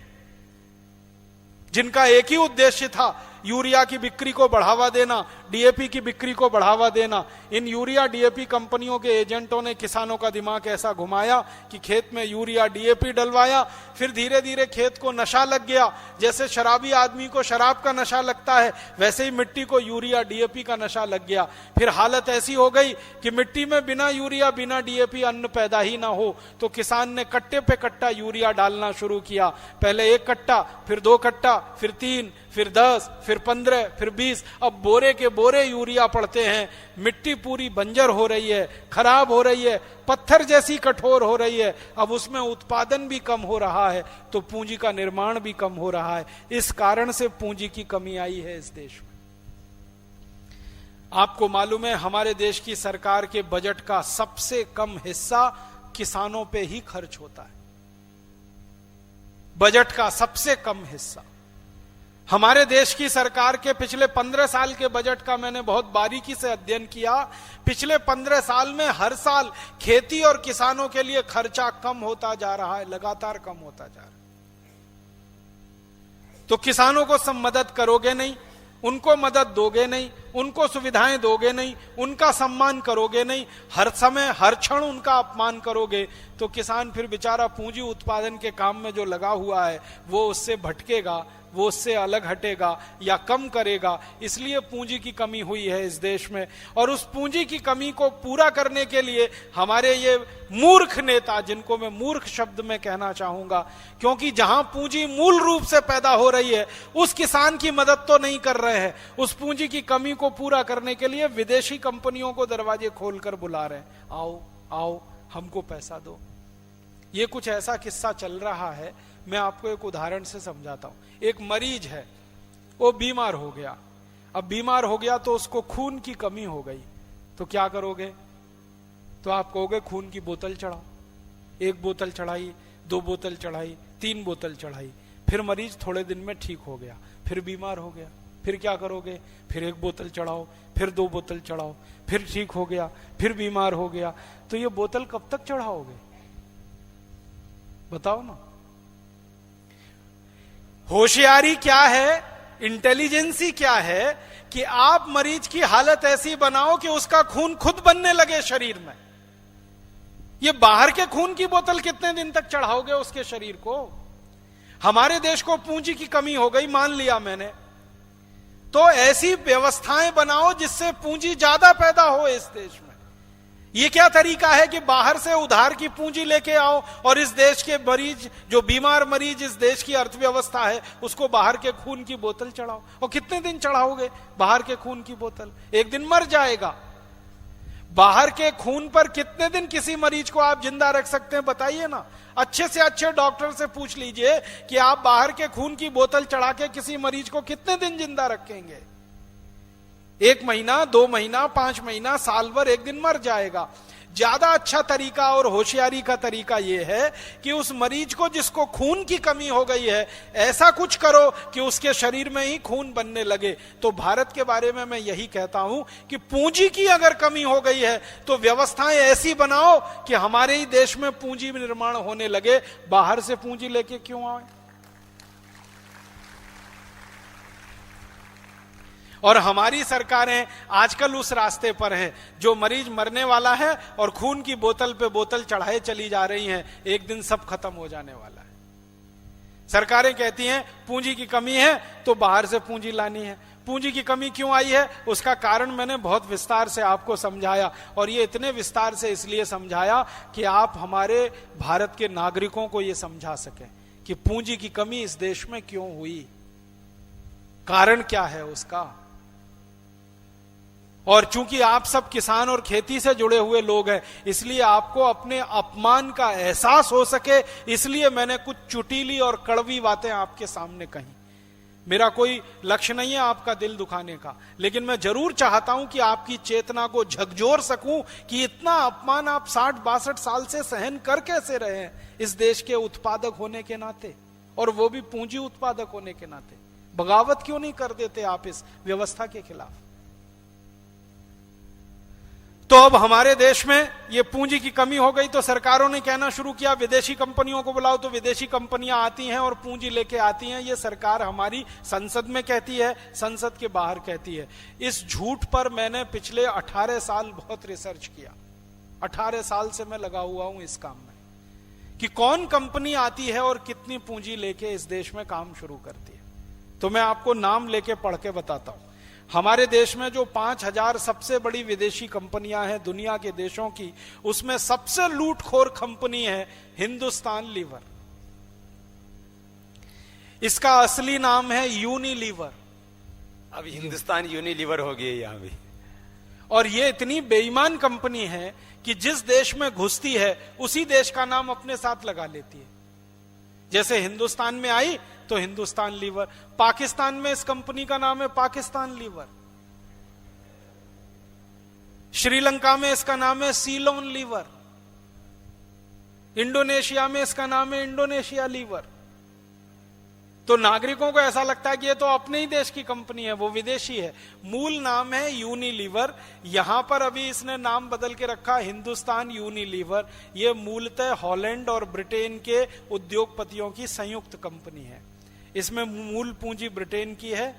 जिनका एक ही उद्देश्य था यूरिया की बिक्री को बढ़ावा देना, डीएपी की बिक्री को बढ़ावा देना। इन यूरिया डीएपी कंपनियों के एजेंटों ने किसानों का दिमाग ऐसा घुमाया कि खेत में यूरिया डीएपी डलवाया। फिर धीरे धीरे खेत को नशा लग गया। जैसे शराबी आदमी को शराब का नशा लगता है, वैसे ही मिट्टी को यूरिया डीएपी का नशा लग गया। फिर हालत ऐसी हो गई कि मिट्टी में बिना यूरिया बिना डीएपी अन्न पैदा ही ना हो, तो किसान ने कट्टे पे कट्टा यूरिया डालना शुरू किया। पहले 1 कट्टा, फिर 2 कट्टा, फिर 3, फिर 10, फिर 15, फिर 20। अब बोरे के बोरे यूरिया पड़ते हैं। मिट्टी पूरी बंजर हो रही है, खराब हो रही है, पत्थर जैसी कठोर हो रही है। अब उसमें उत्पादन भी कम हो रहा है, तो पूंजी का निर्माण भी कम हो रहा है। इस कारण से पूंजी की कमी आई है इस देश में। आपको मालूम है, हमारे देश की सरकार के बजट का सबसे कम हिस्सा किसानों पे ही खर्च होता है। बजट का सबसे कम हिस्सा। हमारे देश की सरकार के पिछले 15 साल के बजट का मैंने बहुत बारीकी से अध्ययन किया। पिछले 15 साल में हर साल खेती और किसानों के लिए खर्चा कम होता जा रहा है, लगातार कम होता जा रहा है। तो किसानों को सब मदद करोगे नहीं, उनको मदद दोगे नहीं, उनको सुविधाएं दोगे नहीं, उनका सम्मान करोगे नहीं, हर समय हर क्षण उनका अपमान करोगे, तो किसान फिर बेचारा पूंजी उत्पादन के काम में जो लगा हुआ है वो उससे भटकेगा, वो उससे अलग हटेगा या कम करेगा। इसलिए पूंजी की कमी हुई है इस देश में। और उस पूंजी की कमी को पूरा करने के लिए हमारे ये मूर्ख नेता, जिनको मैं मूर्ख शब्द में कहना चाहूंगा, क्योंकि जहां पूंजी मूल रूप से पैदा हो रही है उस किसान की मदद तो नहीं कर रहे हैं। उस पूंजी की कमी को पूरा करने के लिए विदेशी कंपनियों को दरवाजे खोलकर बुला रहे हैं, आओ आओ हमको पैसा दो। ये कुछ ऐसा किस्सा चल रहा है, मैं आपको एक उदाहरण से समझाता हूं। एक मरीज है, वो बीमार हो गया। अब बीमार हो गया तो उसको खून की कमी हो गई, तो क्या करोगे? तो आप कहोगे खून की बोतल चढ़ाओ। 1 बोतल चढ़ाई, 2 बोतल चढ़ाई, 3 बोतल चढ़ाई। फिर मरीज थोड़े दिन में ठीक हो गया, फिर बीमार हो गया। फिर क्या करोगे? फिर 1 बोतल चढ़ाओ, फिर 2 बोतल चढ़ाओ, फिर ठीक हो गया, फिर बीमार हो गया। तो ये बोतल कब तक चढ़ाओगे? बताओ ना। होशियारी क्या है, इंटेलिजेंसी क्या है कि आप मरीज की हालत ऐसी बनाओ कि उसका खून खुद बनने लगे शरीर में। ये बाहर के खून की बोतल कितने दिन तक चढ़ाओगे उसके शरीर को? हमारे देश को पूंजी की कमी हो गई, मान लिया मैंने, तो ऐसी व्यवस्थाएं बनाओ जिससे पूंजी ज्यादा पैदा हो इस देश में। ये क्या तरीका है कि बाहर से उधार की पूंजी लेके आओ और इस देश के मरीज, जो बीमार मरीज, इस देश की अर्थव्यवस्था है, उसको बाहर के खून की बोतल चढ़ाओ। और कितने दिन चढ़ाओगे बाहर के खून की बोतल? एक दिन मर जाएगा। बाहर के खून पर कितने दिन किसी मरीज को आप जिंदा रख सकते हैं, बताइए ना। अच्छे से अच्छे डॉक्टर से पूछ लीजिए कि आप बाहर के खून की बोतल चढ़ा के किसी मरीज को कितने दिन जिंदा रखेंगे। 1 महीना, 2 महीना, 5 महीना, साल भर, एक दिन मर जाएगा। ज्यादा अच्छा तरीका और होशियारी का तरीका यह है कि उस मरीज को जिसको खून की कमी हो गई है, ऐसा कुछ करो कि उसके शरीर में ही खून बनने लगे। तो भारत के बारे में मैं यही कहता हूं कि पूंजी की अगर कमी हो गई है तो व्यवस्थाएं ऐसी बनाओ कि हमारे ही देश में पूंजी निर्माण होने लगे। बाहर से पूंजी लेके क्यों आए? और हमारी सरकारें आजकल उस रास्ते पर हैं, जो मरीज मरने वाला है और खून की बोतल पे बोतल चढ़ाए चली जा रही हैं। एक दिन सब खत्म हो जाने वाला है। सरकारें कहती हैं पूंजी की कमी है तो बाहर से पूंजी लानी है। पूंजी की कमी क्यों आई है उसका कारण मैंने बहुत विस्तार से आपको समझाया, और ये इतने विस्तार से इसलिए समझाया कि आप हमारे भारत के नागरिकों को ये समझा सकें कि पूंजी की कमी इस देश में क्यों हुई, कारण क्या है उसका। और चूंकि आप सब किसान और खेती से जुड़े हुए लोग हैं, इसलिए आपको अपने अपमान का एहसास हो सके, इसलिए मैंने कुछ चुटीली और कड़वी बातें आपके सामने कही। मेरा कोई लक्ष्य नहीं है आपका दिल दुखाने का, लेकिन मैं जरूर चाहता हूं कि आपकी चेतना को झकझोर सकूं कि इतना अपमान आप 60-62 साल से सहन कर कैसे रहे हैं इस देश के उत्पादक होने के नाते, और वो भी पूंजी उत्पादक होने के नाते। बगावत क्यों नहीं कर देते आप इस व्यवस्था के खिलाफ? तो अब हमारे देश में ये पूंजी की कमी हो गई तो सरकारों ने कहना शुरू किया विदेशी कंपनियों को बुलाओ, तो विदेशी कंपनियां आती हैं और पूंजी लेके आती हैं। ये सरकार हमारी संसद में कहती है, संसद के बाहर कहती है। इस झूठ पर मैंने पिछले 18 साल बहुत रिसर्च किया। 18 साल से मैं लगा हुआ हूं इस काम में कि कौन कंपनी आती है और कितनी पूंजी लेके इस देश में काम शुरू करती है। तो मैं आपको नाम लेके पढ़ के बताता हूं। हमारे देश में जो 5000 सबसे बड़ी विदेशी कंपनियां हैं दुनिया के देशों की, उसमें सबसे लूटखोर कंपनी है हिंदुस्तान लीवर। इसका असली नाम है यूनिलीवर। अब हिंदुस्तान यूनिलीवर हो गई यहां भी। और ये इतनी बेईमान कंपनी है कि जिस देश में घुसती है उसी देश का नाम अपने साथ लगा लेती है। जैसे हिंदुस्तान में आई तो हिंदुस्तान लीवर, पाकिस्तान में इस कंपनी का नाम है पाकिस्तान लीवर, श्रीलंका में इसका नाम है सीलोन लीवर, इंडोनेशिया में इसका नाम है इंडोनेशिया लीवर। तो नागरिकों को ऐसा लगता है कि ये तो अपने ही देश की कंपनी है, वो विदेशी है। मूल नाम है यूनिलीवर। यहां पर अभी इसने नाम बदल के रखा हिंदुस्तान यूनिलीवर। ये मूलतः हॉलैंड और ब्रिटेन के उद्योगपतियों की संयुक्त कंपनी है। इसमें मूल पूंजी ब्रिटेन की है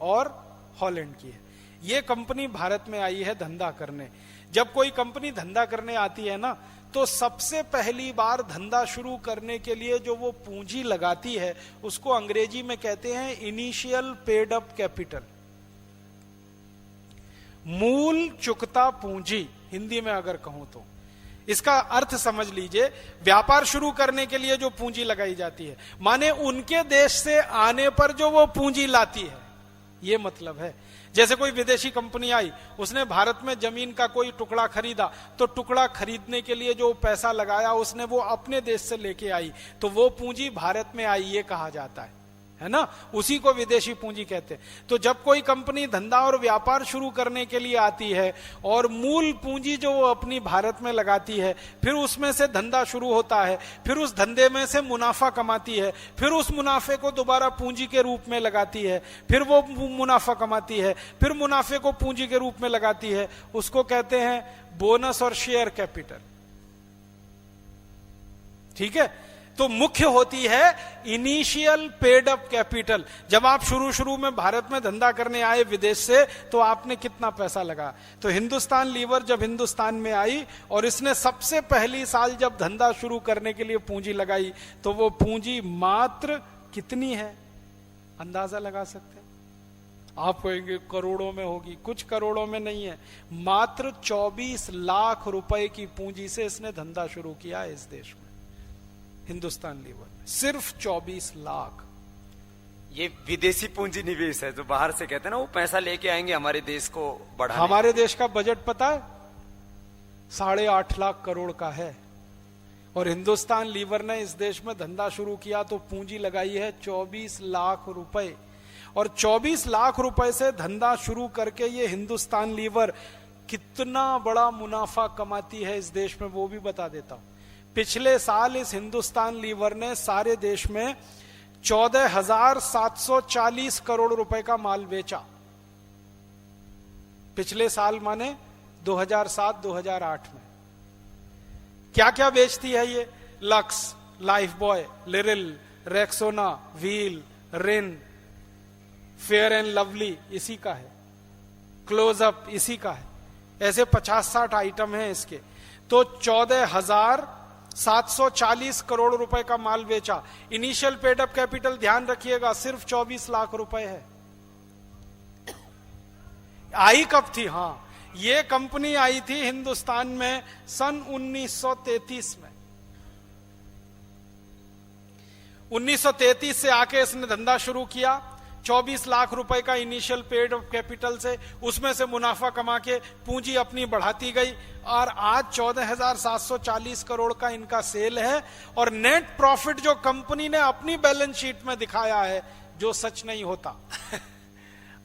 और हॉलैंड की है। ये कंपनी भारत में आई है धंधा करने। जब कोई कंपनी धंधा करने आती है ना, तो सबसे पहली बार धंधा शुरू करने के लिए जो वो पूंजी लगाती है उसको अंग्रेजी में कहते हैं इनिशियल पेड अप कैपिटल, मूल चुकता पूंजी हिंदी में अगर कहूं तो। इसका अर्थ समझ लीजिए, व्यापार शुरू करने के लिए जो पूंजी लगाई जाती है, माने उनके देश से आने पर जो वो पूंजी लाती है, ये मतलब है। जैसे कोई विदेशी कंपनी आई, उसने भारत में जमीन का कोई टुकड़ा खरीदा, तो टुकड़ा खरीदने के लिए जो पैसा लगाया उसने वो अपने देश से लेके आई, तो वो पूंजी भारत में आई, ये कहा जाता है ना। उसी को विदेशी पूंजी कहते हैं। तो जब कोई कंपनी धंधा और व्यापार शुरू करने के लिए आती है और मूल पूंजी जो वो अपनी भारत में लगाती है, फिर उसमें से धंधा शुरू होता है, फिर उस धंधे में से मुनाफा कमाती है, फिर उस मुनाफे को दोबारा पूंजी के रूप में लगाती है, फिर वो मुनाफा कमाती है, फिर मुनाफे को पूंजी के रूप में लगाती है, उसको कहते हैं बोनस और शेयर कैपिटल। ठीक है। तो मुख्य होती है इनिशियल पेड अप कैपिटल। जब आप शुरू में भारत में धंधा करने आए विदेश से, तो आपने कितना पैसा लगा। तो हिंदुस्तान लीवर जब हिंदुस्तान में आई और इसने सबसे पहली साल जब धंधा शुरू करने के लिए पूंजी लगाई, तो वो पूंजी मात्र कितनी है अंदाजा लगा सकते हैं आप? कहेंगे करोड़ों में होगी। कुछ करोड़ों में नहीं है, मात्र 24 लाख रुपए की पूंजी से इसने धंधा शुरू किया है इस देश में। हिंदुस्तान लीवर सिर्फ 24 लाख। ये विदेशी पूंजी निवेश है, जो बाहर से कहते हैं ना, वो पैसा लेके आएंगे हमारे देश को बढ़ाने। हमारे देश का बजट पता है 8.5 लाख करोड़ का है। और हिंदुस्तान लीवर ने इस देश में धंधा शुरू किया तो पूंजी लगाई है 24 लाख रुपए। और 24 लाख रुपए से धंधा शुरू करके ये हिंदुस्तान लीवर कितना बड़ा मुनाफा कमाती है इस देश में, वो भी बता देता हूं। पिछले साल इस हिंदुस्तान लीवर ने सारे देश में 14,740 करोड़ रुपए का माल बेचा। पिछले साल माने 2007-2008 में। क्या क्या बेचती है ये? Lux, life boy, Liril, Rexona, wheel, Rin, fair and lovely इसी का है, क्लोजअप इसी का है। ऐसे 50-60 आइटम हैं इसके। तो 14,740 करोड़ रुपए का माल बेचा। इनिशियल पेड अप कैपिटल ध्यान रखिएगा सिर्फ 24 लाख रुपए है। आई कब थी? हाँ, ये कंपनी आई थी हिंदुस्तान में सन 1933 में। 1933 से आके इसने धंधा शुरू किया। 24 लाख रुपए का इनिशियल पेड ऑफ कैपिटल से, उसमें से मुनाफा कमा के पूंजी अपनी बढ़ाती गई और आज 14,740 करोड़ का इनका सेल है। और नेट प्रॉफिट जो कंपनी ने अपनी बैलेंस शीट में दिखाया है, जो सच नहीं होता।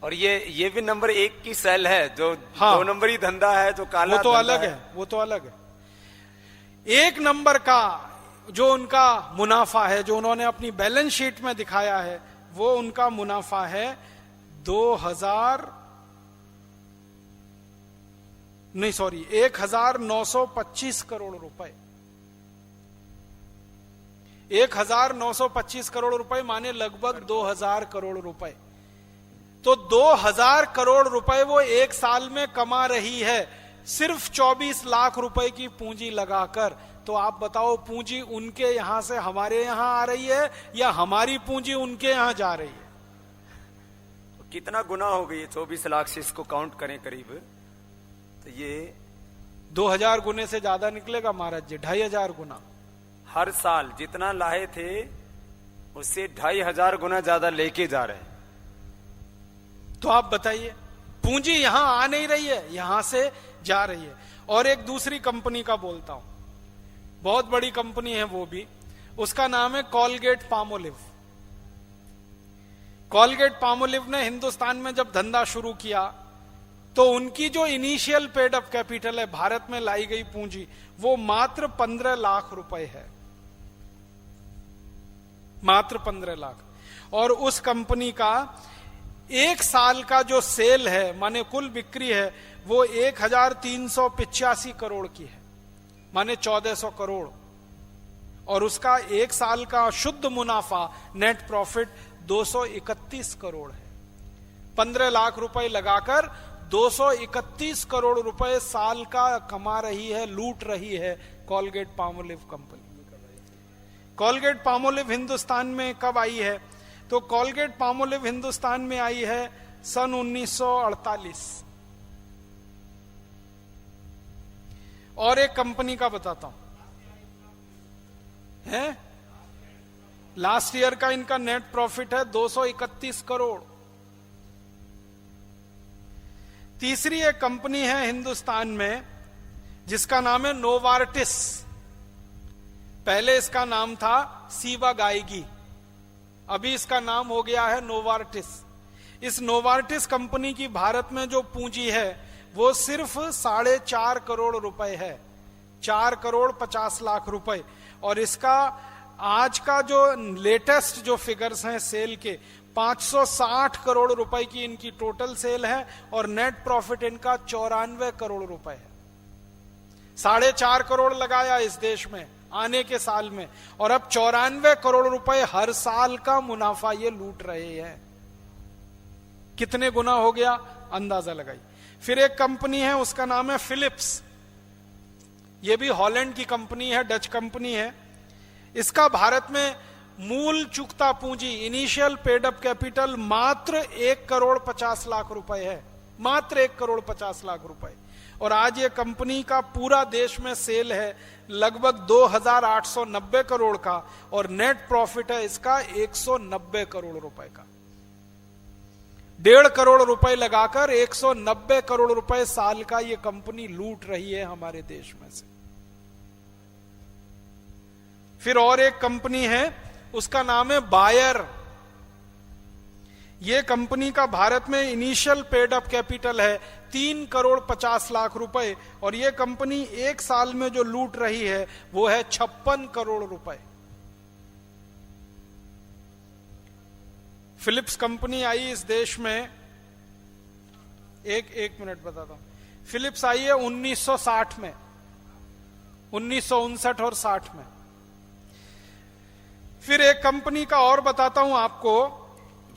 और ये भी नंबर 1 की सेल है, जो हाँ, 2 नंबरी धंधा है, जो काला वो तो धंधा अलग है, वो तो अलग है। 1 नंबर का जो उनका मुनाफा है, जो उन्होंने अपनी बैलेंस शीट में दिखाया है, वो उनका मुनाफा है 1925 करोड़ रुपए। 1925 करोड़ रुपए माने लगभग 2000 करोड़ रुपए। तो 2000 करोड़ रुपए वो एक साल में कमा रही है सिर्फ 24 लाख रुपए की पूंजी लगाकर। तो आप बताओ, पूंजी उनके यहां से हमारे यहां आ रही है या हमारी पूंजी उनके यहां जा रही है? तो कितना गुना हो गई? 24 लाख से इसको काउंट करें करीब, तो ये 2000 गुने से ज्यादा निकलेगा महाराज जी, 2500 गुना। हर साल जितना लाए थे उससे 2500 गुना ज्यादा लेके जा रहे हैं। तो आप बताइए, पूंजी यहां आ नहीं रही है, यहां से जा रही है। और एक दूसरी कंपनी का बोलता हूं, बहुत बड़ी कंपनी है वो भी, उसका नाम है कोलगेट पामोलिव। कोलगेट पामोलिव ने हिंदुस्तान में जब धंधा शुरू किया तो उनकी जो इनिशियल पेड अप कैपिटल है, भारत में लाई गई पूंजी, वो मात्र 15 लाख रुपए है, मात्र 15 लाख। और उस कंपनी का एक साल का जो सेल है, माने कुल बिक्री है, वो 1385 करोड़ की है, माने 1400 करोड़। और उसका एक साल का शुद्ध मुनाफा, नेट प्रॉफिट 231 करोड़ है। 15 लाख रुपए लगाकर 231 करोड़ रुपए साल का कमा रही है, लूट रही है Colgate Palmolive company. Colgate Palmolive Hindustan में कब आई है? तो कोलगेट पामोलिव हिंदुस्तान में आई है सन 1948। और एक कंपनी का बताता हूं, है लास्ट ईयर का इनका नेट प्रॉफिट है 231 करोड़। तीसरी एक कंपनी है हिंदुस्तान में जिसका नाम है नोवार्टिस। पहले इसका नाम था सीवा गायगी, अभी इसका नाम हो गया है नोवार्टिस। इस नोवार्टिस कंपनी की भारत में जो पूंजी है वो सिर्फ 4.5 करोड़ रुपए है, 4 करोड़ 50 लाख रुपए। और इसका आज का जो लेटेस्ट जो फिगर्स हैं सेल के, 560 करोड़ रुपए की इनकी टोटल सेल है और नेट प्रॉफिट इनका 94 करोड़ रुपए है। 4.5 करोड़ लगाया इस देश में आने के साल में, और अब 94 करोड़ रुपए हर साल का मुनाफा ये लूट रहे हैं। कितने गुना हो गया अंदाजा लगाई। फिर एक कंपनी है, उसका नाम है फिलिप्स। ये भी हॉलैंड की कंपनी है, डच कंपनी है। इसका भारत में मूल चुकता पूंजी, इनिशियल पेड अप कैपिटल मात्र 1 करोड़ 50 लाख रुपए है, मात्र 1 करोड़ 50 लाख रुपए। और आज ये कंपनी का पूरा देश में सेल है लगभग 2890 करोड़ का, और नेट प्रॉफिट है इसका 190 करोड़ रुपए का। 1.5 करोड़ रुपए लगाकर 190 करोड़ रुपए साल का ये कंपनी लूट रही है हमारे देश में से। फिर और एक कंपनी है, उसका नाम है बायर। ये कंपनी का भारत में इनिशियल पेड अप कैपिटल है 3 करोड़ 50 लाख रुपए, और ये कंपनी एक साल में जो लूट रही है वो है 56 करोड़ रुपए। फिलिप्स कंपनी आई इस देश में, एक मिनट बताता हूं। फिलिप्स आई है 1960 में, 1959 और 60 में। फिर एक कंपनी का और बताता हूं आपको।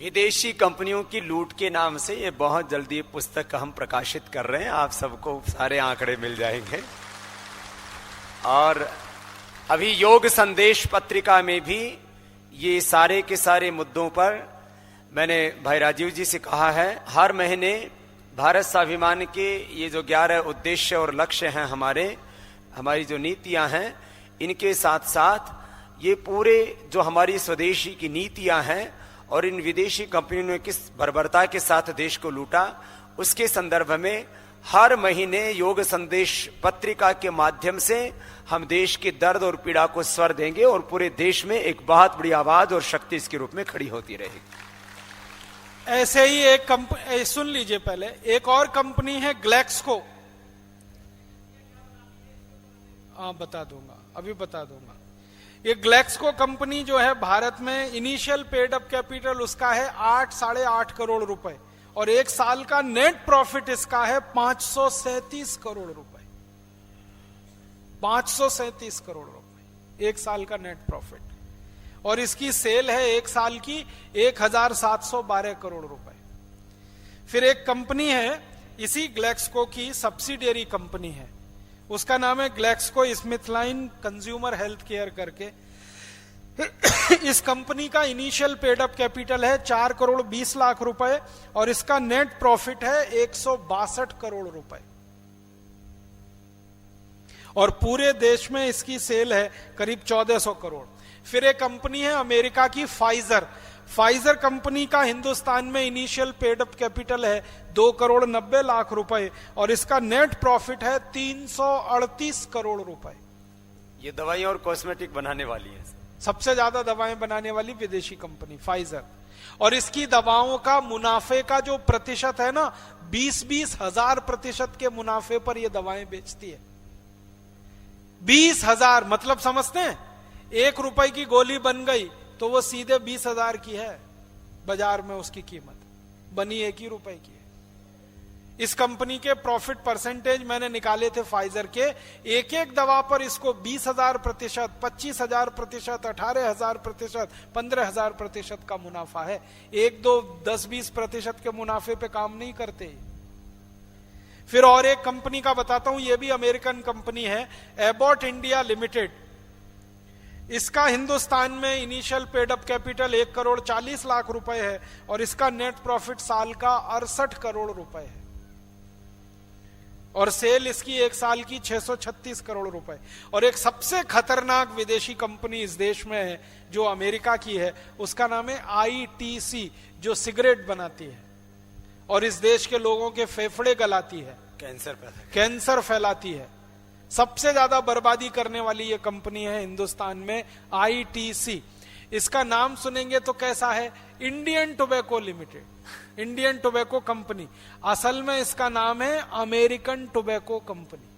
विदेशी कंपनियों की लूट के नाम से ये बहुत जल्दी पुस्तक हम प्रकाशित कर रहे हैं, आप सबको सारे आंकड़े मिल जाएंगे। और अभी योग संदेश पत्रिका में भी ये सारे के सारे मुद्दों पर मैंने भाई राजीव जी से कहा है, हर महीने भारत स्वाभिमान के ये जो 11 उद्देश्य और लक्ष्य हैं हमारी जो नीतियां हैं, इनके साथ साथ ये पूरे जो हमारी स्वदेशी की नीतियां हैं और इन विदेशी कंपनियों ने किस बर्बरता के साथ देश को लूटा, उसके संदर्भ में हर महीने योग संदेश पत्रिका के माध्यम से हम देश के दर्द और पीड़ा को स्वर देंगे और पूरे देश में एक बहुत बड़ी आवाज और शक्ति इसके रूप में खड़ी होती रहेगी। ऐसे ही एक कंपनी, सुन लीजिए पहले, एक और कंपनी है ग्लैक्सको। बता दूंगा, अभी बता दूंगा। ये ग्लैक्सको कंपनी जो है भारत में इनिशियल पेड अप कैपिटल उसका है 8-8.5 करोड़ रुपए, और एक साल का नेट प्रॉफिट इसका है 537 करोड़ रुपए। 537 करोड़ रुपए एक साल का नेट प्रॉफिट, और इसकी सेल है एक साल की 1712 करोड़ रुपए। फिर एक कंपनी है इसी ग्लैक्सको की सब्सिडियरी कंपनी है, उसका नाम है ग्लैक्सको स्मिथलाइन कंज्यूमर हेल्थ केयर करके। इस कंपनी का इनिशियल पेड अप कैपिटल है 4 करोड़ 20 लाख रुपए, और इसका नेट प्रॉफिट है 162 करोड़ रुपए, और पूरे देश में इसकी सेल है करीब 1400 करोड़। फिर एक कंपनी है अमेरिका की फाइजर। फाइजर कंपनी का हिंदुस्तान में इनिशियल पेड अप कैपिटल है 2 करोड़ 90 लाख रुपए, और इसका नेट प्रॉफिट है 338 करोड़ रुपए। ये दवाई और कॉस्मेटिक बनाने वाली है, सबसे ज्यादा दवाएं बनाने वाली विदेशी कंपनी फाइजर, और इसकी दवाओं का मुनाफे का जो प्रतिशत है ना, 20-20 हजार प्रतिशत के मुनाफे पर यह दवाएं बेचती है। 20,000 मतलब समझते हैं, 1 रुपए की गोली बन गई तो वो सीधे 20,000 की है, बाजार में उसकी कीमत बनी 1 ही रुपए की है। इस कंपनी के प्रॉफिट परसेंटेज मैंने निकाले थे फाइजर के, एक दवा पर इसको 20,000%, 25,000%, 18,000%, 15,000% का मुनाफा है। 1-2, 10-20% के मुनाफे पे काम नहीं करते। फिर और एक कंपनी का बताता हूं, यह भी अमेरिकन कंपनी है, एबॉट इंडिया लिमिटेड। इसका हिंदुस्तान में initial paid up capital 1 crore 40 lakh रुपए है, और इसका नेट प्रॉफिट साल का 68 करोड़ रुपए है, और सेल इसकी एक साल की 636 करोड़ रुपए। और एक सबसे खतरनाक विदेशी कंपनी इस देश में है जो अमेरिका की है, उसका नाम है ITC, जो सिगरेट बनाती है और इस देश के लोगों के फेफड़े गलाती है, कैंसर फैलाती है। सबसे ज्यादा बर्बादी करने वाली यह कंपनी है हिंदुस्तान में, ITC। इसका नाम सुनेंगे तो कैसा है, Indian tobacco limited, Indian tobacco company. असल में इसका नाम है अमेरिकन टोबैको कंपनी,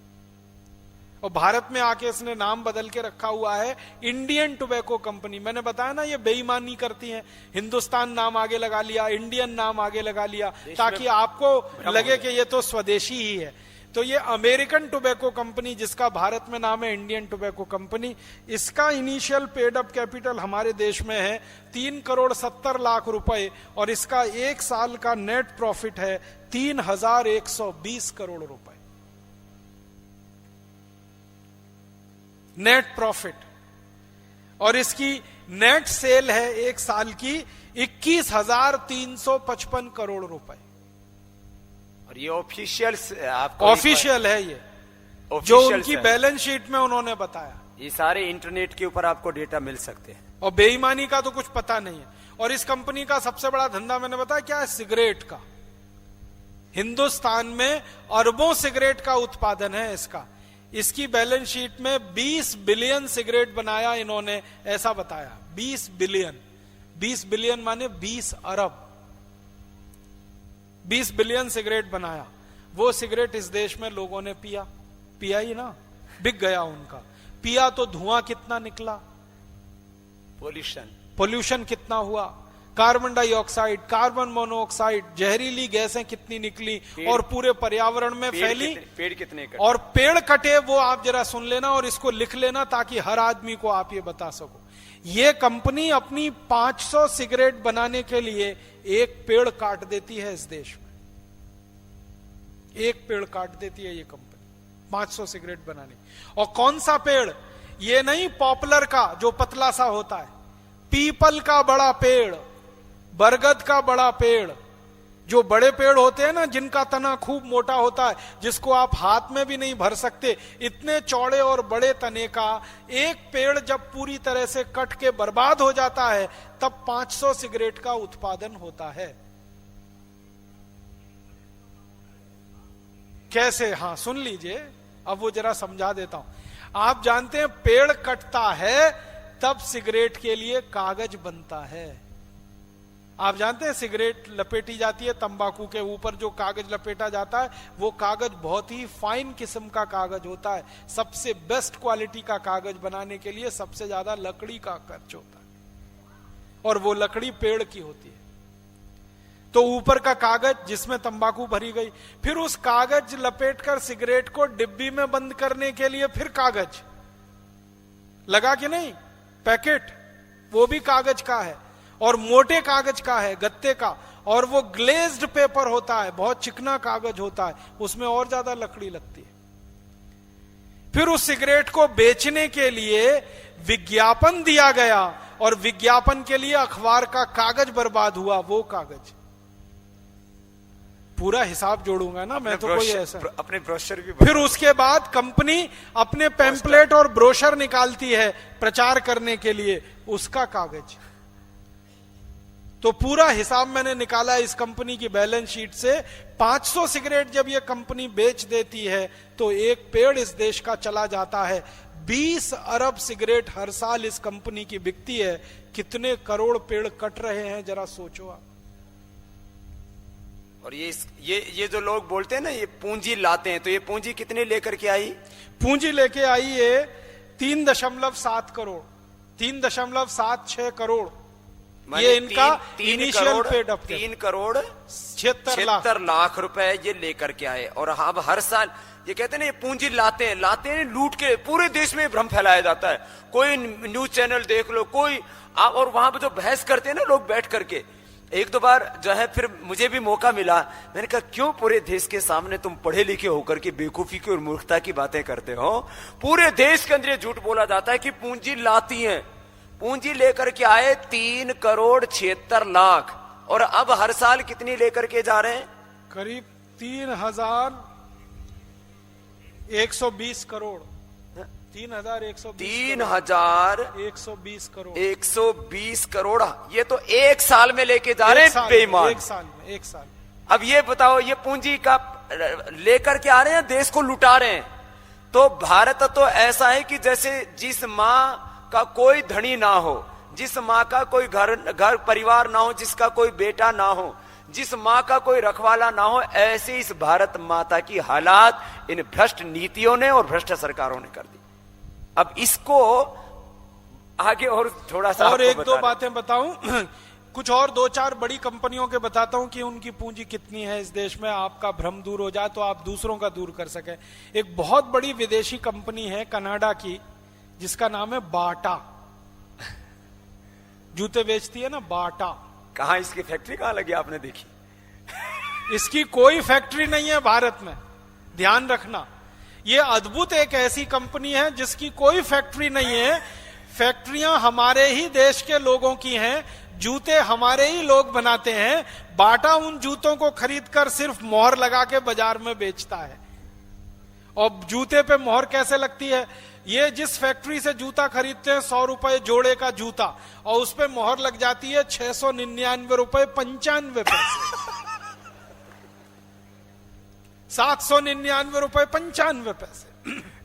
और भारत में आके इसने नाम बदल के रखा हुआ है इंडियन टोबैको कंपनी। मैंने बताया ना, ये बेईमानी करती है, हिंदुस्तान नाम आगे लगा लिया, इंडियन नाम आगे लगा लिया, ताकि आपको लगे कि ये तो स्वदेशी ही है। तो ये अमेरिकन टोबैको कंपनी, जिसका भारत में नाम है इंडियन टोबैको कंपनी, इसका इनिशियल पेड अप कैपिटल हमारे देश में है 3 करोड़ 70 लाख रुपए, और इसका एक साल का नेट प्रॉफिट है 3,120 करोड़ रुपए नेट प्रॉफिट, और इसकी नेट सेल है एक साल की 21,355 करोड़ रुपए। और ये ऑफिशियल है, ये जो उनकी बैलेंस शीट में उन्होंने बताया। ये सारे इंटरनेट के ऊपर आपको डेटा मिल सकते हैं, और बेईमानी का तो कुछ पता नहीं है। और इस कंपनी का सबसे बड़ा धंधा मैंने बताया क्या है, सिगरेट का। हिंदुस्तान में अरबों सिगरेट का उत्पादन है इसका। इसकी बैलेंस शीट में 20 बिलियन सिगरेट बनाया इन्होंने, ऐसा बताया। 20 बिलियन, 20 बिलियन माने 20 अरब, 20 बिलियन सिगरेट बनाया। वो सिगरेट इस देश में लोगों ने पिया ही ना, बिक गया उनका। पिया तो धुआं कितना निकला, पोल्यूशन कितना हुआ, कार्बन डाइऑक्साइड, कार्बन मोनोऑक्साइड, जहरीली गैसें कितनी निकली और पूरे पर्यावरण में फैली। पेड़ कितने कटे? और पेड़ कटे, वो आप जरा सुन लेना और इसको लिख लेना ताकि हर आदमी को आप ये बता सको। ये कंपनी अपनी 500 सिगरेट बनाने के लिए एक पेड़ काट देती है इस देश में। एक पेड़ काट देती है ये कंपनी 500 सिगरेट बनाने। और कौन सा पेड़? ये नहीं पॉपुलर का जो पतला सा होता है, पीपल का बड़ा पेड़, बरगद का बड़ा पेड़, जो बड़े पेड़ होते हैं ना, जिनका तना खूब मोटा होता है, जिसको आप हाथ में भी नहीं भर सकते, इतने चौड़े और बड़े तने का एक पेड़ जब पूरी तरह से कट के बर्बाद हो जाता है, तब 500 सिगरेट का उत्पादन होता है। कैसे? हां सुन लीजिए, अब वो जरा समझा देता हूं। आप जानते हैं पेड़ कटता है तब सिगरेट के लिए कागज बनता है। आप जानते हैं सिगरेट लपेटी जाती है, तंबाकू के ऊपर जो कागज लपेटा जाता है वो कागज बहुत ही फाइन किस्म का कागज होता है। सबसे बेस्ट क्वालिटी का कागज बनाने के लिए सबसे ज्यादा लकड़ी का खर्च होता है और वो लकड़ी पेड़ की होती है। तो ऊपर का कागज जिसमें तंबाकू भरी गई, फिर उस कागज लपेटकर सिगरेट को डिब्बी में बंद करने के लिए फिर कागज लगा कि नहीं, पैकेट वो भी कागज का है और मोटे कागज का है, गत्ते का, और वो ग्लेज्ड पेपर होता है, बहुत चिकना कागज होता है, उसमें और ज्यादा लकड़ी लगती है। फिर उस सिगरेट को बेचने के लिए विज्ञापन दिया गया और विज्ञापन के लिए अखबार का कागज बर्बाद हुआ, वो कागज। पूरा हिसाब जोड़ूंगा ना मैं तो, कोई ऐसा अपने ब्रोशर भी। फिर उसके बाद कंपनी अपने पैम्पलेट और ब्रोशर निकालती है प्रचार करने के लिए, उसका कागज। तो पूरा हिसाब मैंने निकाला इस कंपनी की बैलेंस शीट से। 500 सिगरेट जब ये कंपनी बेच देती है तो एक पेड़ इस देश का चला जाता है। 20 अरब सिगरेट हर साल इस कंपनी की बिकती है। कितने करोड़ पेड़ कट रहे हैं जरा सोचो आप। और ये जो लोग बोलते हैं ना ये पूंजी लाते हैं, तो ये पूंजी कितने लेकर के आई? पूंजी लेके आई ये 3.7 करोड़, 3.76 करोड़। ये इनका initial paid up 3 crore 76 lakh रुपए ये लेकर के आए। और अब हर साल ये कहते हैं ना ये पूंजी लाते हैं लूट के। पूरे देश में भ्रम फैलाया जाता है। कोई न्यूज चैनल देख लो, कोई और वहां पे जो बहस करते हैं ना लोग बैठ करके, एक दो बार जो है फिर मुझे भी मौका मिला, मैंने कहा क्यों पूरे देश के सामने तुम पढ़े लिखे होकर के बेवकूफी की और मूर्खता की बातें करते हो? पूरे देश के अंदर ये झूठ बोला जाता है कि पूंजी लाती है। पूंजी लेकर के आए 3 करोड़ 76 लाख, और अब हर साल कितनी लेकर के जा रहे हैं? करीब 3,120 करोड़। 3,120 करोड़। 120 करोड़ ये तो एक साल में लेके जा रहे हैं बेईमान। एक साल। अब ये बताओ, ये पूंजी का लेकर के आ रहे हैं, देश को लुटा रहे हैं। तो भारत तो ऐसा है कि जैसे जिस माँ का कोई धनी ना हो, जिस माँ का कोई घर परिवार ना हो, जिसका कोई बेटा ना हो, जिस माँ का कोई रखवाला ना हो, ऐसे इस भारत माता की हालात इन भ्रष्ट नीतियों ने और भ्रष्ट सरकारों ने कर दी। अब इसको आगे और थोड़ा सा और एक दो बातें बताऊं कुछ और 2-4 बड़ी कंपनियों के बताता हूं कि उनकी पूंजी कितनी है इस देश में, आपका भ्रम दूर हो जाए तो आप दूसरों का दूर कर सके। एक बहुत बड़ी विदेशी कंपनी है कनाडा की, जिसका नाम है बाटा। जूते बेचती है ना बाटा। कहां इसकी फैक्ट्री कहां लगी आपने देखी? इसकी कोई फैक्ट्री नहीं है भारत में, ध्यान रखना। ये अद्भुत एक ऐसी कंपनी है जिसकी कोई फैक्ट्री नहीं है। फैक्ट्रियां हमारे ही देश के लोगों की हैं, जूते हमारे ही लोग बनाते हैं। बाटा उन जूतों को खरीदकर सिर्फ मोहर लगा के बाजार में बेचता है। और जूते पे मोहर कैसे लगती है? ये जिस फैक्ट्री से जूता खरीदते हैं 100 रुपए जोड़े का जूता, और उस पर मोहर लग जाती है 699 रुपए 95 पैसे, 799 रुपए 95 पैसे,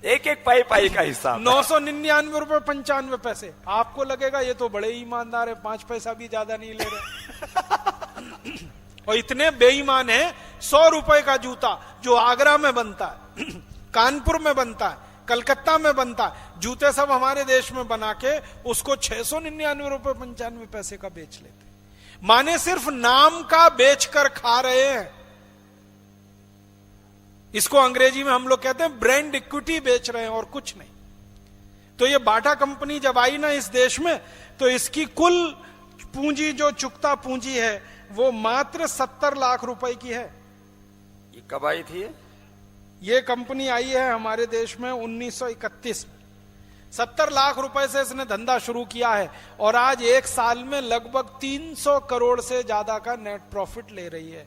एक एक पाई पाई का हिसाब, 999 रुपए 95 पैसे। आपको लगेगा ये तो बड़े ईमानदार है, 5 पैसा भी ज्यादा नहीं ले रहे। और इतने बेईमान है, 100 रुपए का जूता जो आगरा में बनता है, कानपुर में बनता है, कलकत्ता में बनता है, जूते सब हमारे देश में बना के उसको 699 रुपए 95 पैसे का बेच लेते। माने सिर्फ नाम का बेचकर खा रहे हैं। इसको अंग्रेजी में हम लोग कहते हैं ब्रांड इक्विटी बेच रहे हैं, और कुछ नहीं। तो ये बाटा कंपनी जब आई ना इस देश में, तो इसकी कुल पूंजी जो चुकता पूंजी है वो मात्र 70 लाख रुपए की है। ये कब आई थी? ये कंपनी आई है हमारे देश में 1931 में। 70 लाख रुपए से इसने धंधा शुरू किया है, और आज एक साल में लगभग 300 करोड़ से ज्यादा का नेट प्रॉफिट ले रही है।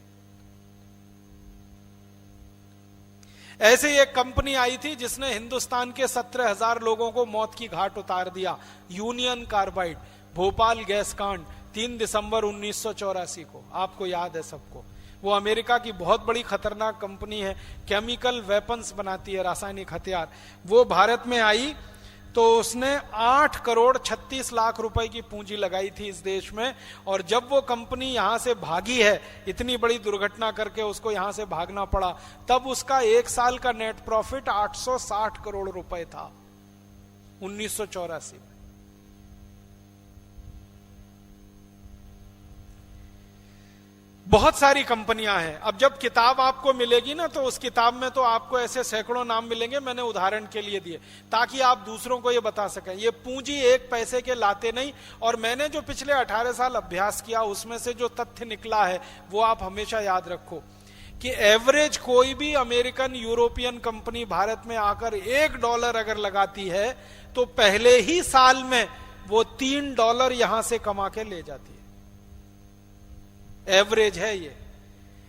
ऐसे ही एक कंपनी आई थी जिसने हिंदुस्तान के 17,000 लोगों को मौत की घाट उतार दिया, यूनियन कार्बाइड, भोपाल गैस कांड 3 दिसंबर 1984 को, आपको याद है सबको। वो अमेरिका की बहुत बड़ी खतरनाक कंपनी है, केमिकल वेपन्स बनाती है, रासायनिक हथियार। वो भारत में आई तो उसने 8 करोड़ 36 लाख रुपए की पूंजी लगाई थी इस देश में, और जब वो कंपनी यहां से भागी है, इतनी बड़ी दुर्घटना करके उसको यहां से भागना पड़ा, तब उसका एक साल का नेट प्रॉफिट 860 करोड़ रुपए था 1984 में। बहुत सारी कंपनियां हैं। अब जब किताब आपको मिलेगी ना, तो उस किताब में तो आपको ऐसे सैकड़ों नाम मिलेंगे, मैंने उदाहरण के लिए दिए ताकि आप दूसरों को ये बता सकें। ये पूंजी एक पैसे के लाते नहीं, और मैंने जो पिछले 18 साल अभ्यास किया उसमें से जो तथ्य निकला है वो आप हमेशा याद रखो कि एवरेज कोई भी अमेरिकन यूरोपियन कंपनी भारत में आकर $1 अगर लगाती है तो पहले ही साल में वो $3 यहां से कमा के ले जाती है। एवरेज है ये।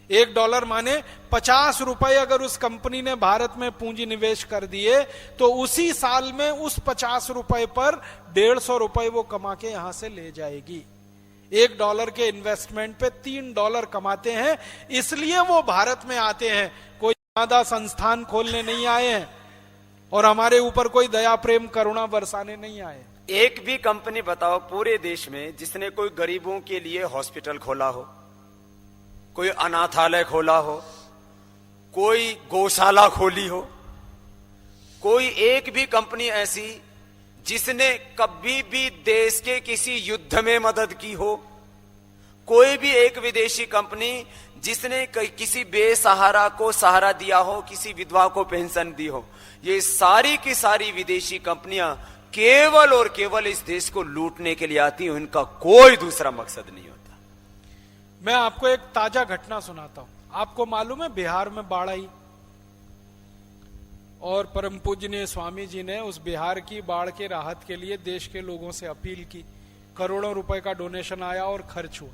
$1 माने 50 रुपए अगर उस कंपनी ने भारत में पूंजी निवेश कर दिए, तो उसी साल में उस 50 रुपए पर 150 रुपए वो कमा के यहां से ले जाएगी। $1 के इन्वेस्टमेंट पे $3 कमाते हैं, इसलिए वो भारत में आते हैं। कोई ज्यादा संस्थान खोलने नहीं आए हैं, और हमारे ऊपर कोई दया प्रेम करुणा बरसाने नहीं आए। एक भी कंपनी बताओ पूरे देश में जिसने कोई गरीबों के लिए हॉस्पिटल खोला हो, कोई अनाथालय खोला हो, कोई गौशाला खोली हो, कोई एक भी कंपनी ऐसी जिसने कभी भी देश के किसी युद्ध में मदद की हो, कोई भी एक विदेशी कंपनी जिसने किसी बेसहारा को सहारा दिया हो, किसी विधवा को पेंशन दी हो, ये सारी की सारी विदेशी कंपनियां केवल और केवल इस देश को लूटने के लिए आती हैं। इनका कोई दूसरा मकसद नहीं होता। मैं आपको एक ताजा घटना सुनाता हूं। आपको मालूम है बिहार में बाढ़ आई, और परम पूजनीय स्वामी जी ने उस बिहार की बाढ़ के राहत के लिए देश के लोगों से अपील की। करोड़ों रुपए का डोनेशन आया और खर्च हुआ,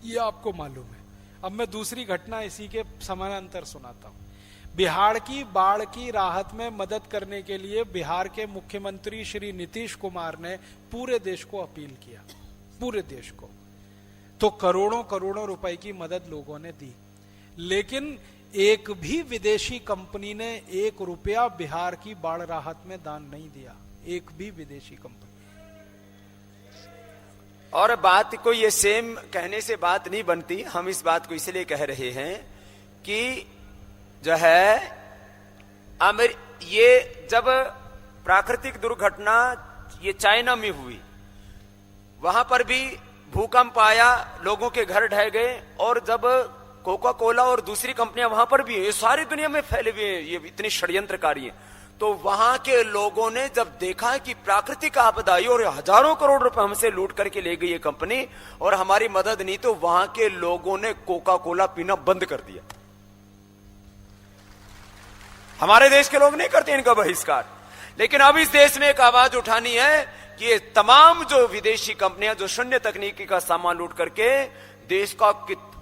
ये आपको मालूम है। अब मैं दूसरी घटना इसी के समानांतर सुनाता हूं। बिहार की बाढ़ की राहत में मदद करने के लिए बिहार के मुख्यमंत्री श्री नीतीश कुमार ने पूरे देश को अपील किया, पूरे देश को। तो करोड़ों करोड़ों रुपए की मदद लोगों ने दी, लेकिन एक भी विदेशी कंपनी ने 1 रुपया बिहार की बाढ़ राहत में दान नहीं दिया। एक भी विदेशी कंपनी। और बात को ये सेम कहने से बात नहीं बनती। हम इस बात को इसलिए कह रहे हैं कि जो है ये जब प्राकृतिक दुर्घटना ये चाइना में हुई, वहां पर भी भूकंप आया, लोगों के घर ढह गए, और जब कोका कोला और दूसरी कंपनियां वहां पर भी, ये सारी दुनिया में फैले हुए हैं, ये इतनी षड्यंत्रकारी है। तो वहां के लोगों ने जब देखा कि प्राकृतिक आपदा आई और हजारों करोड़ रुपए हमसे लूट करके ले गई ये कंपनी और हमारी मदद नहीं, तो वहां के लोगों ने कोका कोला पीना बंद कर दिया। हमारे देश के लोग नहीं करते इनका बहिष्कार, लेकिन अब इस देश में एक आवाज उठानी है कि ये तमाम जो विदेशी कंपनियां जो शून्य तकनीकी का सामान लूट करके देश का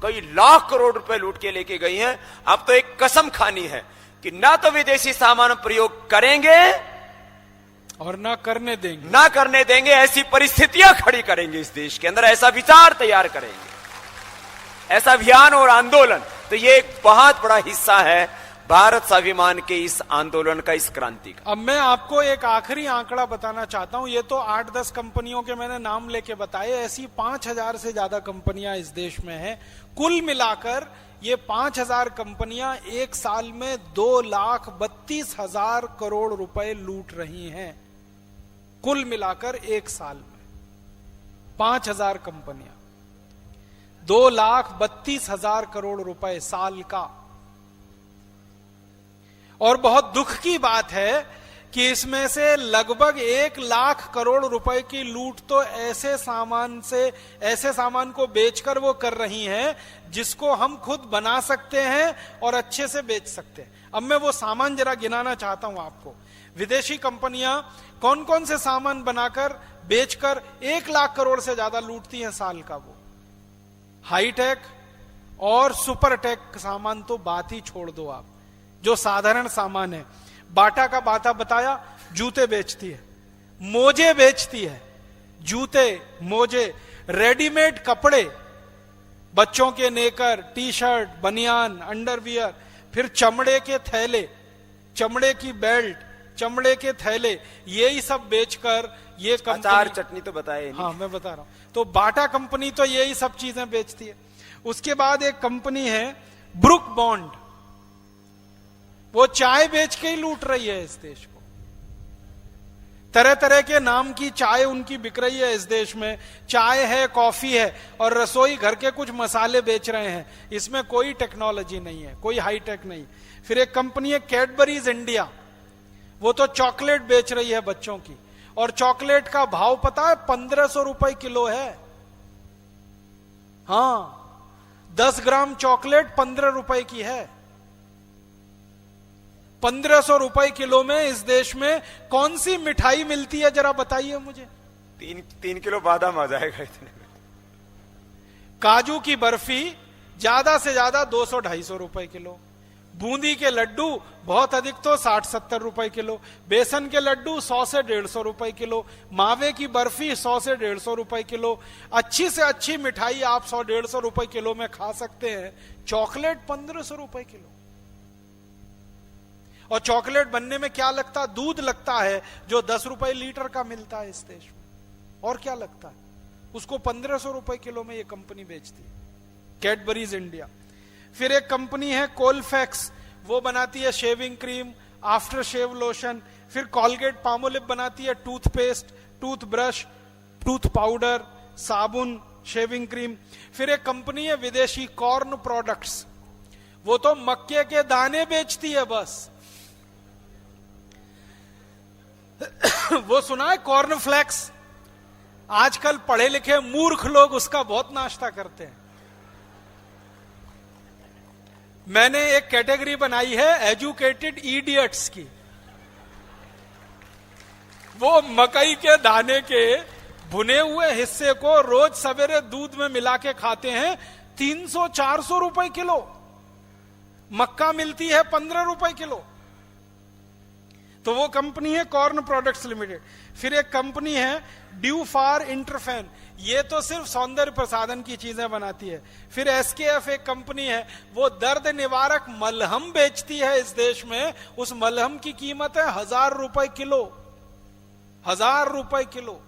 कई लाख करोड़ रुपए लूट के लेके गई हैं, अब तो एक कसम खानी है कि ना तो विदेशी सामान प्रयोग करेंगे और ना करने देंगे, ना करने देंगे। ऐसी परिस्थितियां खड़ी करेंगे इस देश के अंदर, ऐसा विचार तैयार करेंगे, ऐसा अभियान और आंदोलन। तो ये एक बहुत बड़ा हिस्सा है भारत स्वाभिमान के इस आंदोलन का, इस क्रांति का। अब मैं आपको एक आखिरी आंकड़ा बताना चाहता हूं। ये तो 8-10 कंपनियों के मैंने नाम लेके बताए, ऐसी 5000 से ज्यादा कंपनियां इस देश में हैं। कुल मिलाकर ये 5000 कंपनियां एक साल में 2,32,000 करोड़ रुपए लूट रही हैं। कुल मिलाकर एक साल में 5000 कंपनियां 2,32,000 करोड़ रुपए साल का। और बहुत दुख की बात है कि इसमें से लगभग 1,00,000 करोड़ रुपए की लूट तो ऐसे सामान को बेचकर वो कर रही हैं जिसको हम खुद बना सकते हैं और अच्छे से बेच सकते हैं। अब मैं वो सामान जरा गिनाना चाहता हूं आपको। विदेशी कंपनियां कौन कौन से सामान बनाकर बेचकर 1,00,000 करोड़ से ज्यादा लूटती हैं साल का। वो हाईटेक और सुपरटेक सामान तो बात ही छोड़ दो आप, जो साधारण सामान है। बाटा का बाता बताया, जूते बेचती है, मोजे बेचती है, जूते, मोजे, रेडीमेड कपड़े, बच्चों के नेकर, टी शर्ट, बनियान, अंडरवियर, फिर चमड़े के थैले, चमड़े की बेल्ट, चमड़े के थैले, यही सब बेचकर ये अचार चटनी तो बताए नहीं। हाँ मैं बता रहा हूं। तो बाटा कंपनी तो यही सब चीजें बेचती है। उसके बाद एक कंपनी है ब्रुक बॉन्ड, वो चाय बेच के ही लूट रही है इस देश को। तरह तरह के नाम की चाय उनकी बिक रही है इस देश में। चाय है, कॉफी है और रसोई घर के कुछ मसाले बेच रहे हैं। इसमें कोई टेक्नोलॉजी नहीं है, कोई हाईटेक नहीं। फिर एक कंपनी है कैडबरीज इंडिया, वो तो चॉकलेट बेच रही है बच्चों की, और चॉकलेट का भाव पता है 1,500 रुपए किलो है। हाँ, 10 ग्राम चॉकलेट 15 रुपए की है। 1,500 रुपए किलो में इस देश में कौन सी मिठाई मिलती है जरा बताइए मुझे। 3 किलो बादाम आ जाएगा इतने में। काजू की बर्फी ज्यादा से ज्यादा 200-250 रुपए किलो। बूंदी के लड्डू बहुत अधिक तो 60-70 रुपए किलो। बेसन के लड्डू 100 से 150 रुपए किलो। मावे की बर्फी 100 से 150 रुपए किलो। अच्छी से अच्छी मिठाई आप 100-150 रुपए किलो में खा सकते हैं। चॉकलेट 1,500 रुपए किलो। और चॉकलेट बनने में क्या लगता है? दूध लगता है, जो 10 रुपए लीटर का मिलता है इस देश में। और क्या लगता है? उसको 1,500 रुपए किलो में ये कंपनी बेचती है, कैडबरीज इंडिया। फिर एक कंपनी है कोलफैक्स, वो बनाती है shaving cream, after shave lotion. फिर कॉलगेट पामोलिव बनाती है टूथपेस्ट, टूथब्रश, टूथ पाउडर, साबुन, शेविंग क्रीम। फिर एक कंपनी है विदेशी कॉर्न प्रोडक्ट्स, वो तो मक्के के दाने बेचती है बस। वो सुना है कॉर्न फ्लेक्स? आजकल पढ़े लिखे मूर्ख लोग उसका बहुत नाश्ता करते हैं। मैंने एक कैटेगरी बनाई है एजुकेटेड इडियट्स की। वो मकई के दाने के भुने हुए हिस्से को रोज सवेरे दूध में मिला के खाते हैं। 300-400 रुपए किलो। मक्का मिलती है 15 रुपए किलो। तो वो कंपनी है कॉर्न प्रोडक्ट्स लिमिटेड। फिर एक कंपनी है ड्यू फार इंटरफेन, ये तो सिर्फ सौंदर्य प्रसाधन की चीजें बनाती है। फिर एसकेएफ एक कंपनी है, वो दर्द निवारक मलहम बेचती है इस देश में। उस मलहम की कीमत है 1,000 रुपए किलो। 1,000 रुपए किलो।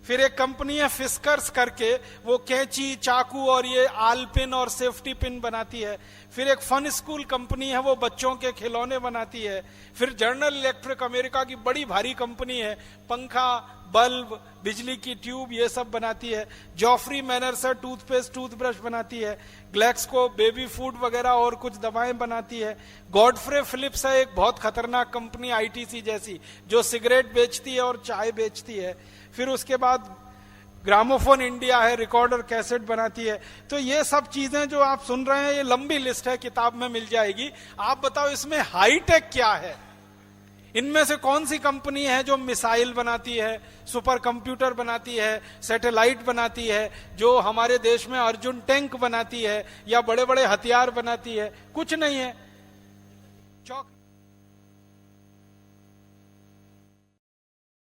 फिर एक कंपनी है फिस्कर्स करके, वो कैंची, चाकू और ये आल पिन और सेफ्टी पिन बनाती है। फिर एक फन स्कूल कंपनी है, वो बच्चों के खिलौने बनाती है। फिर जनरल इलेक्ट्रिक अमेरिका की बड़ी भारी कंपनी है, पंखा, बल्ब, बिजली की ट्यूब ये सब बनाती है। जॉफरी मैनर से टूथपेस्ट, टूथब्रश बनाती है। ग्लैक्सको बेबी फूड वगैरह और कुछ दवाएं बनाती है। गॉडफ्रे फिलिप्स है एक बहुत खतरनाक कंपनी आईटीसी जैसी, जो सिगरेट बेचती है और चाय बेचती है। फिर उसके बाद ग्रामोफोन इंडिया है, रिकॉर्डर कैसेट बनाती है। तो ये सब चीजें जो आप सुन रहे हैं, ये लंबी लिस्ट है, किताब में मिल जाएगी। आप बताओ इसमें हाईटेक क्या है? इनमें से कौन सी कंपनी है जो मिसाइल बनाती है, सुपर कंप्यूटर बनाती है, सैटेलाइट बनाती है, जो हमारे देश में अर्जुन टैंक बनाती है या बड़े बड़े हथियार बनाती है? कुछ नहीं है। चौक